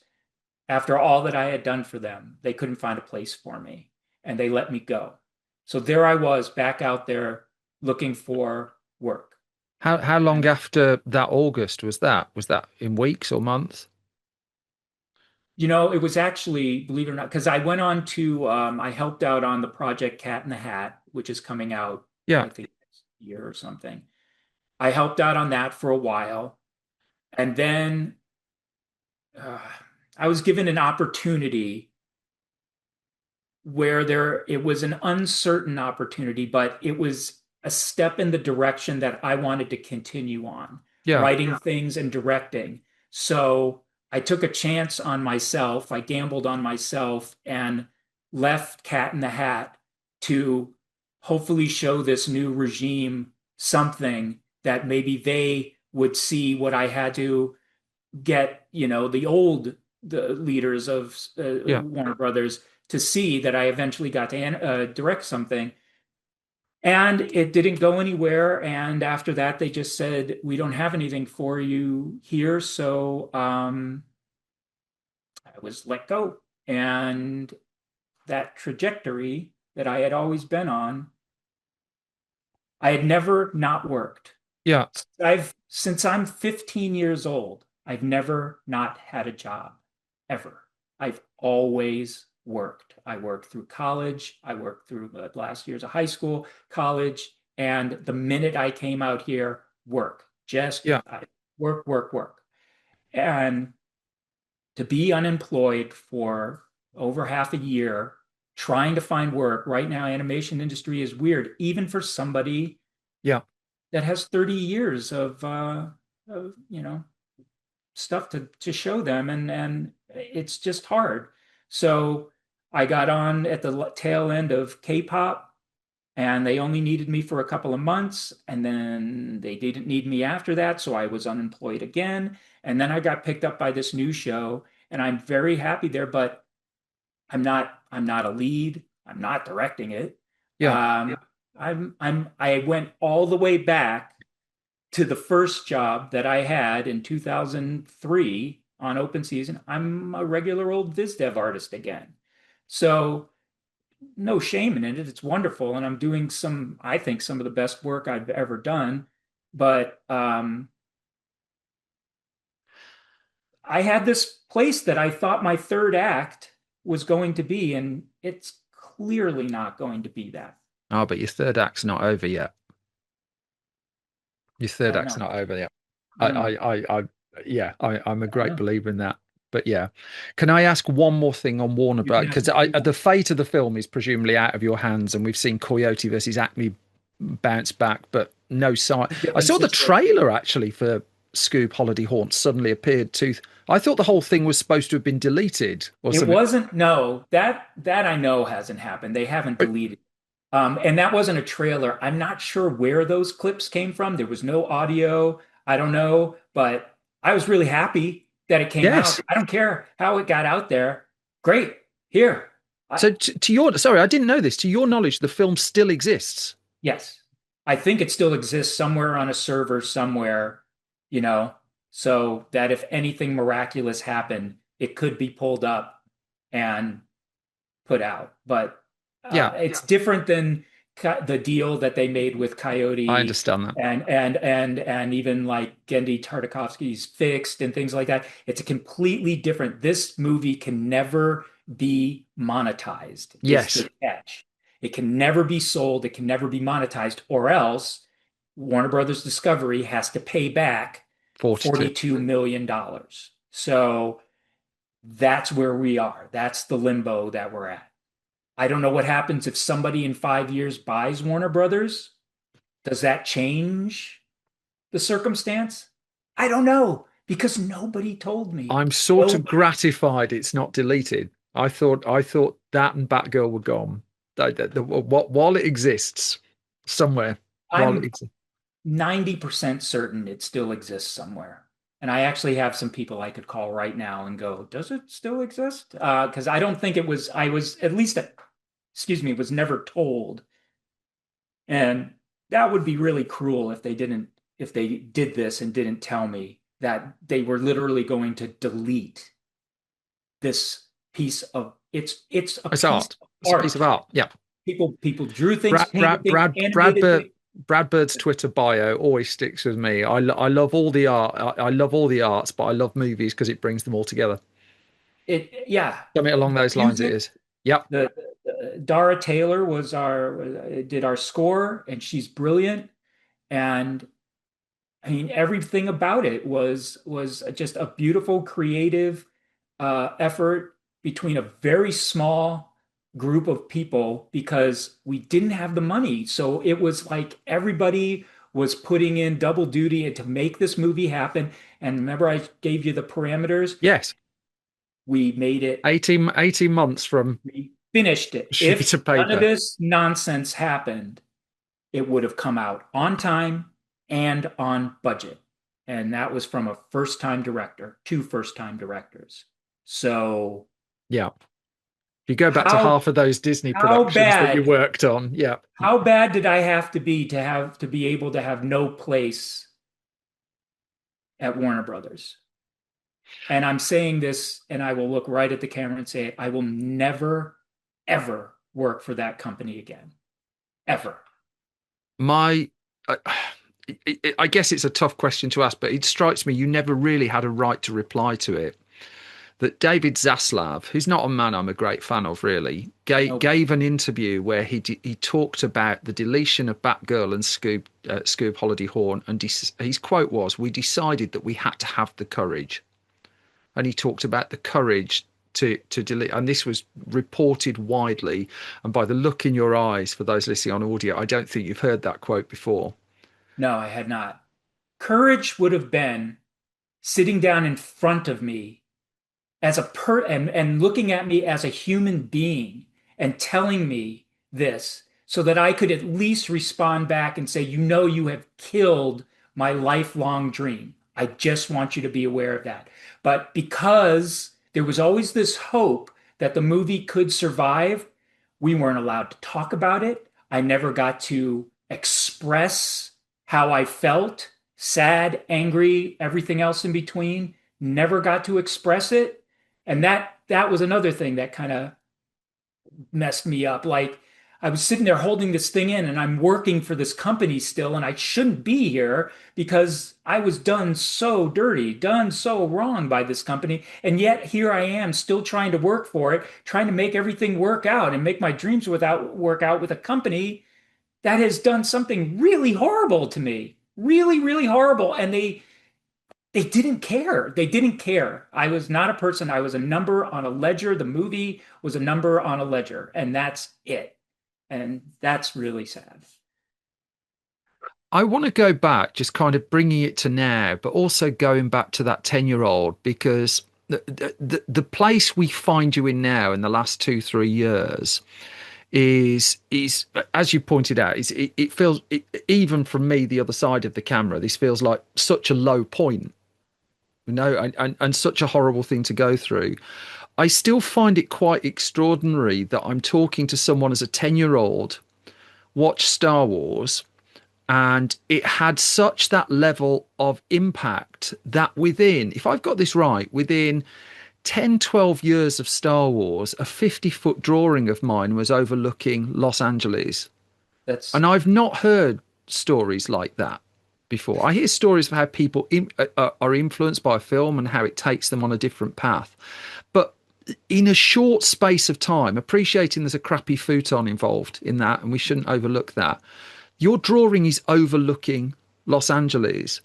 After all that I had done for them, they couldn't find a place for me and they let me go. So there I was back out there looking for work. How long after that August was that? Was that in weeks or months? It was actually, believe it or not, because I went on to, I helped out on the project Cat in the Hat, which is coming out, Yeah. I think, next year or something. I helped out on that for a while. And then uh, I was given an opportunity where it was an uncertain opportunity, but it was a step in the direction that I wanted to continue on, Yeah. writing things and directing. So I took a chance on myself. I gambled on myself and left Cat in the Hat to hopefully show this new regime something that maybe they would see what I had to get, the leaders of Yeah. Warner Brothers to see that I eventually got to direct something. And it didn't go anywhere. And after that, they just said, we don't have anything for you here. So I was let go. And that trajectory that I had always been on, I had never not worked. Yeah. Since I'm 15 years old, I've never not had a job ever. I've always worked. I worked through college. I worked through the last years of high school, college, and the minute I came out here, work. Just Yeah. work, work, work. And to be unemployed for over half a year, trying to find work right now, animation industry is weird, even for somebody Yeah. that has 30 years of stuff to show them, and it's just hard. So I got on at the tail end of K-pop, and they only needed me for a couple of months, and then they didn't need me after that, so I was unemployed again. And then I got picked up by this new show, and I'm very happy there, but I'm not a lead. I'm not directing it. Yeah. I went all the way back to the first job that I had in 2003 on open season. I'm a regular old viz dev artist again. So no shame in it. It's wonderful. And I'm doing I think some of the best work I've ever done. But I had this place that I thought my third act was going to be, and it's clearly not going to be that. Oh, but your third act's not over yet. Your I third don't act's know. not over yet. I don't know. Yeah, I'm a I don't great know. believer in that. But yeah, can I ask one more thing on Warner You Bros? can ask Because me what you want. the fate of the film is presumably out of your hands, and we've seen Coyote versus Acme bounce back, but no sign. I Different saw the situation. trailer actually for Scoob Holiday Haunt suddenly appeared too. I thought the whole thing was supposed to have been deleted or It something. wasn't, no, that I know hasn't happened. They haven't deleted. And that wasn't a trailer. I'm not sure where those clips came from. There was no audio. I don't know, but I was really happy that it came out. Yes. I don't care how it got out there. Great. Here. So to your sorry, I didn't know this. To your knowledge, the film still exists. Yes. I think it still exists somewhere on a server somewhere, you know, so that if anything miraculous happened, it could be pulled up and put out. But Yeah, it's different than the deal that they made with I Coyote understand that. and even like Gendy Tartakovsky's Fixed and things like that. It's a completely different. This movie can never be monetized, is Yes, the catch. It can never be sold. It can never be monetized, or else Warner Brothers Discovery has to pay back 42. $42 million dollars. So that's where we are. That's the limbo that we're at. I don't know what happens if somebody in 5 years buys Warner Brothers. Does that change the circumstance? I don't know because nobody told me. I'm sort of Nobody. gratified it's not deleted. I thought that and Batgirl were gone. While it exists somewhere, while it I'm exists. 90% certain it still exists somewhere. And I actually have some people I could call right now and go, does it still exist? Because I don't think it was, I was at least, excuse me, was never told. And that would be really cruel if they did this and didn't tell me that they were literally going to delete this piece of it's a It's piece art. of It's a piece of art. art. Yeah. People drew things, Brad painted Brad things, Brad animated Brad things. Brad Bird's Twitter bio always sticks with me. I love all the art. I love all the arts, but I love movies because it brings them all together. It yeah, Something along the those lines. It music. is. Yep. Dara Taylor did our score, and she's brilliant. And I mean, everything about it was just a beautiful, creative effort between a very small group of people because we didn't have the money. So it was like everybody was putting in double duty to make this movie happen. And remember, I gave you the parameters. Yes. We made it, 18 months from we finished it. sheet If of none of paper. this nonsense happened, it would have come out on time and on budget. And that was from a first-time director, two first-time directors. So Yeah. If you go back to how half of those Disney how productions that you bad worked on, yeah. how bad did I have to be able to have no place at Warner Brothers? And I'm saying this, and I will look right at the camera and say, I will never, ever work for that company again. Ever. My, I, I guess it's a tough question to ask, but it strikes me you never really had a right to reply to it. That David Zaslav, who's not a man I'm a great fan of, really, Nope. gave an interview where he talked about the deletion of Batgirl and Scoob Holiday Horn, and his quote was, "We decided that we had to have the courage," and he talked about the courage to delete, and this was reported widely. And by the look in your eyes, for those listening on audio, I don't think you've heard that quote before. No, I had not. Courage would have been sitting down in front of me as a and looking at me as a human being and telling me this so that I could at least respond back and say, you know, you have killed my lifelong dream. I just want you to be aware of that. But because there was always this hope that the movie could survive, we weren't allowed to talk about it. I never got to express how I felt, sad, angry, everything else in between. Never got to express it. And that was another thing that kind of messed me up. Like I was sitting there holding this thing in and I'm working for this company still and I shouldn't be here because I was done so dirty, done so wrong by this company. And yet here I am still trying to work for it, trying to make everything work out and make my dreams without work out with a company that has done something really horrible to me. Really, really horrible. And they didn't care. They didn't care. I was not a person. I was a number on a ledger. The movie was a number on a ledger, and that's it. And that's really sad. I want to go back, just kind of bringing it to now, but also going back to that 10-year-old, because the place we find you in now in the last 2-3 years is as you pointed out, it feels even from me, the other side of the camera, this feels like such a low point, and such a horrible thing to go through. I still find it quite extraordinary that I'm talking to someone as a 10-year-old, watched Star Wars, and it had such that level of impact that within, if I've got this right, within 10, 12 years of Star Wars, a 50-foot drawing of mine was overlooking Los Angeles. That's And I've not heard stories like that before. I hear stories of how people are influenced by a film and how it takes them on a different path. But in a short space of time, appreciating there's a crappy futon involved in that, and we shouldn't overlook that, your drawing is overlooking Los Angeles.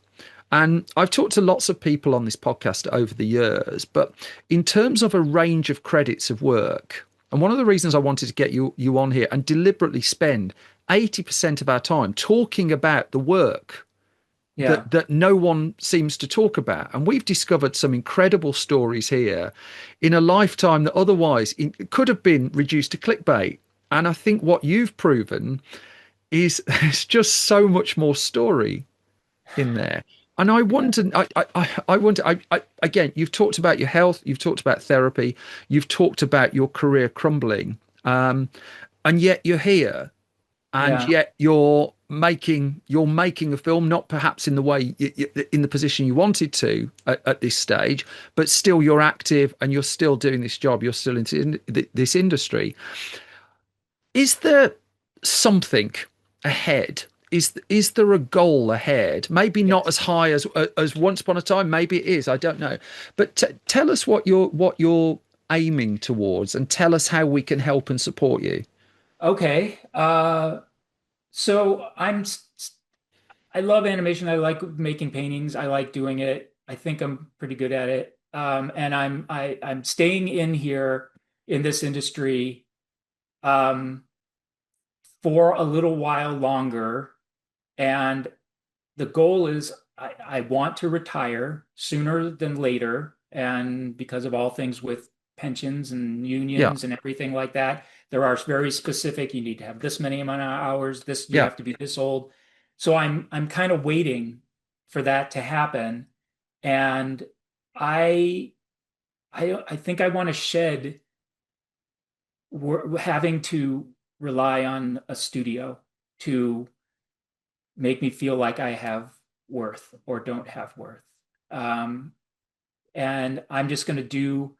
And I've talked to lots of people on this podcast over the years, but in terms of a range of credits of work, and one of the reasons I wanted to get you on here and deliberately spend 80% of our time talking about the work yeah. that no one seems to talk about. And we've discovered some incredible stories here in a lifetime that otherwise could have been reduced to clickbait. And I think what you've proven is there's just so much more story in there. And I wonder, I wonder, again, you've talked about your health, you've talked about therapy, you've talked about your career crumbling, and yet you're here, and Yeah. yet you're making a film, not perhaps in the way in the position you wanted to at this stage, but still you're active and you're still doing this job, you're still in this industry. Is there something ahead? Is there a goal ahead? Maybe not Yes. as high as once upon a time. Maybe it is. I don't know. But tell us what you're aiming towards, and tell us how we can help and support you. Okay. So I love animation. I like making paintings. I like doing it. I think I'm pretty good at it. And I'm staying in here in this industry um, for a little while longer. And the goal is I want to retire sooner than later. And because of all things with pensions and Yeah, unions and everything like that, there are very specific, you need to have this many amount of hours, this you yeah. have to be this old. So I'm kind of waiting for that to happen. And I I think I want to shed having to rely on a studio to make me feel like I have worth or don't have worth. Um, and I'm just going to do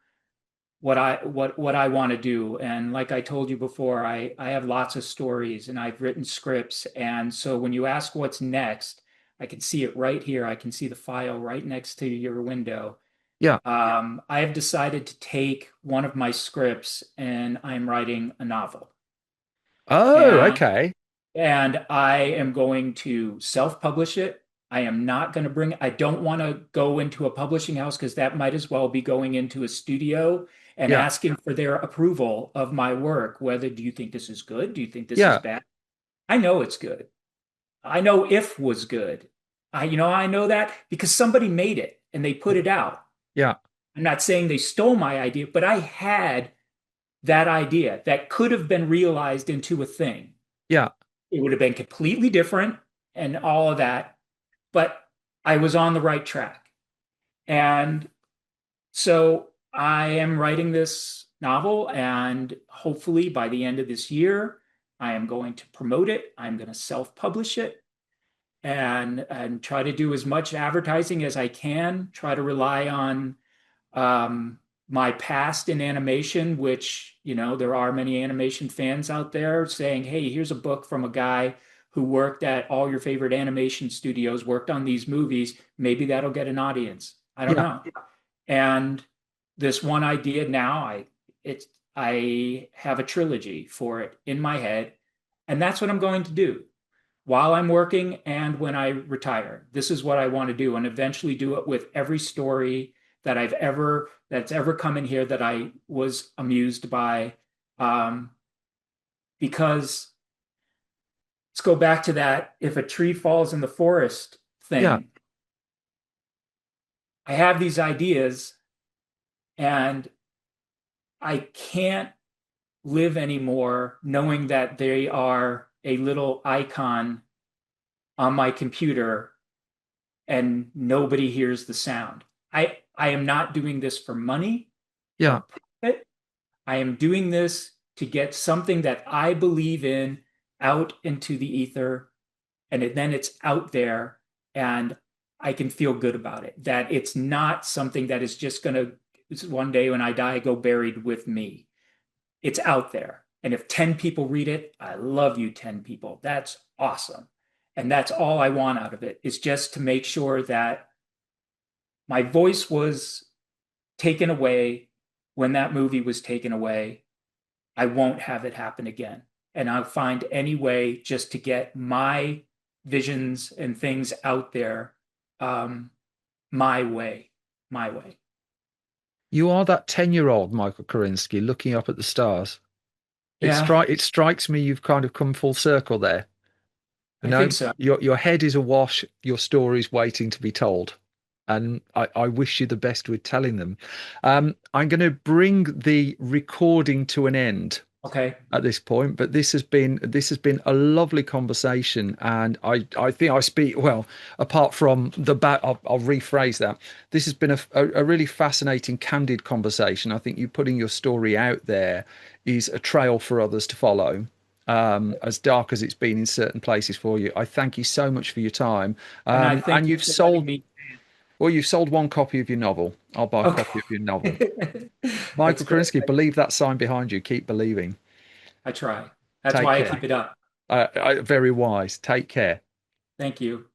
what I want to do. And like I told you before, I have lots of stories and I've written scripts. And so when you ask what's next, I can see it right here. I can see the file right next to your window. Yeah. I have decided to take one of my scripts and I'm writing a novel. Oh, And okay. I am going to self-publish it. I am not going to I don't want to go into a publishing house because that might as well be going into a studio and Yeah. asking for their approval of my work. Whether do you think this is good? Do you think this is Yeah. bad? I know it's good. I know If was good. I know that because somebody made it and they put it out. Yeah. I'm not saying they stole my idea, but I had that idea that could have been realized into a thing. Yeah. It would have been completely different and all of that, but I was on the right track. And so I am writing this novel, and hopefully by the end of this year, I am going to promote it. I'm going to self-publish it and try to do as much advertising as I can, try to rely on my past in animation, which, there are many animation fans out there saying, hey, here's a book from a guy who worked at all your favorite animation studios, worked on these movies. Maybe that'll get an audience. I don't Yeah. know. And this one idea now, it's I have a trilogy for it in my head, and that's what I'm going to do while I'm working and when I retire. This is what I want to do, and eventually do it with every story that's ever come in here that I was amused by. Um, because let's go back to that if a tree falls in the forest Yeah. thing. I have these ideas and I can't live anymore knowing that they are a little icon on my computer and nobody hears the sound. I am not doing this for money or Yeah. profit. I am doing this to get something that I believe in out into the ether, and then it's out there, and I can feel good about it. That it's not something that is just going to one day when I die go buried with me. It's out there. And if 10 people read it, I love you, 10 people. That's awesome. And that's all I want out of it is just to make sure that my voice was taken away when that movie was taken away. I won't have it happen again. And I'll find any way just to get my visions and things out there, um, my way, my way. You are that 10-year-old Michael Kurinsky looking up at the stars. Yeah, It strikes me you've kind of come full circle there. You I think know, so. your head is awash, your story's waiting to be told. And I wish you the best with telling them. I'm going to bring the recording to an end Okay. at this point, but this has been a lovely conversation, and I think I speak well. Apart from the bat, I'll rephrase that. This has been a really fascinating, candid conversation. I think you putting your story out there is a trail for others to follow. As dark as it's been in certain places for you, I thank you so much for your time. And I And thank you you've for letting sold me. well, you've sold one copy of your novel. I'll buy a copy of your novel. Okay. That's Michael great. Kurinsky, believe that sign behind you. Keep believing. I try. That's Take why I care. keep it up. Very wise. Take care. Thank you.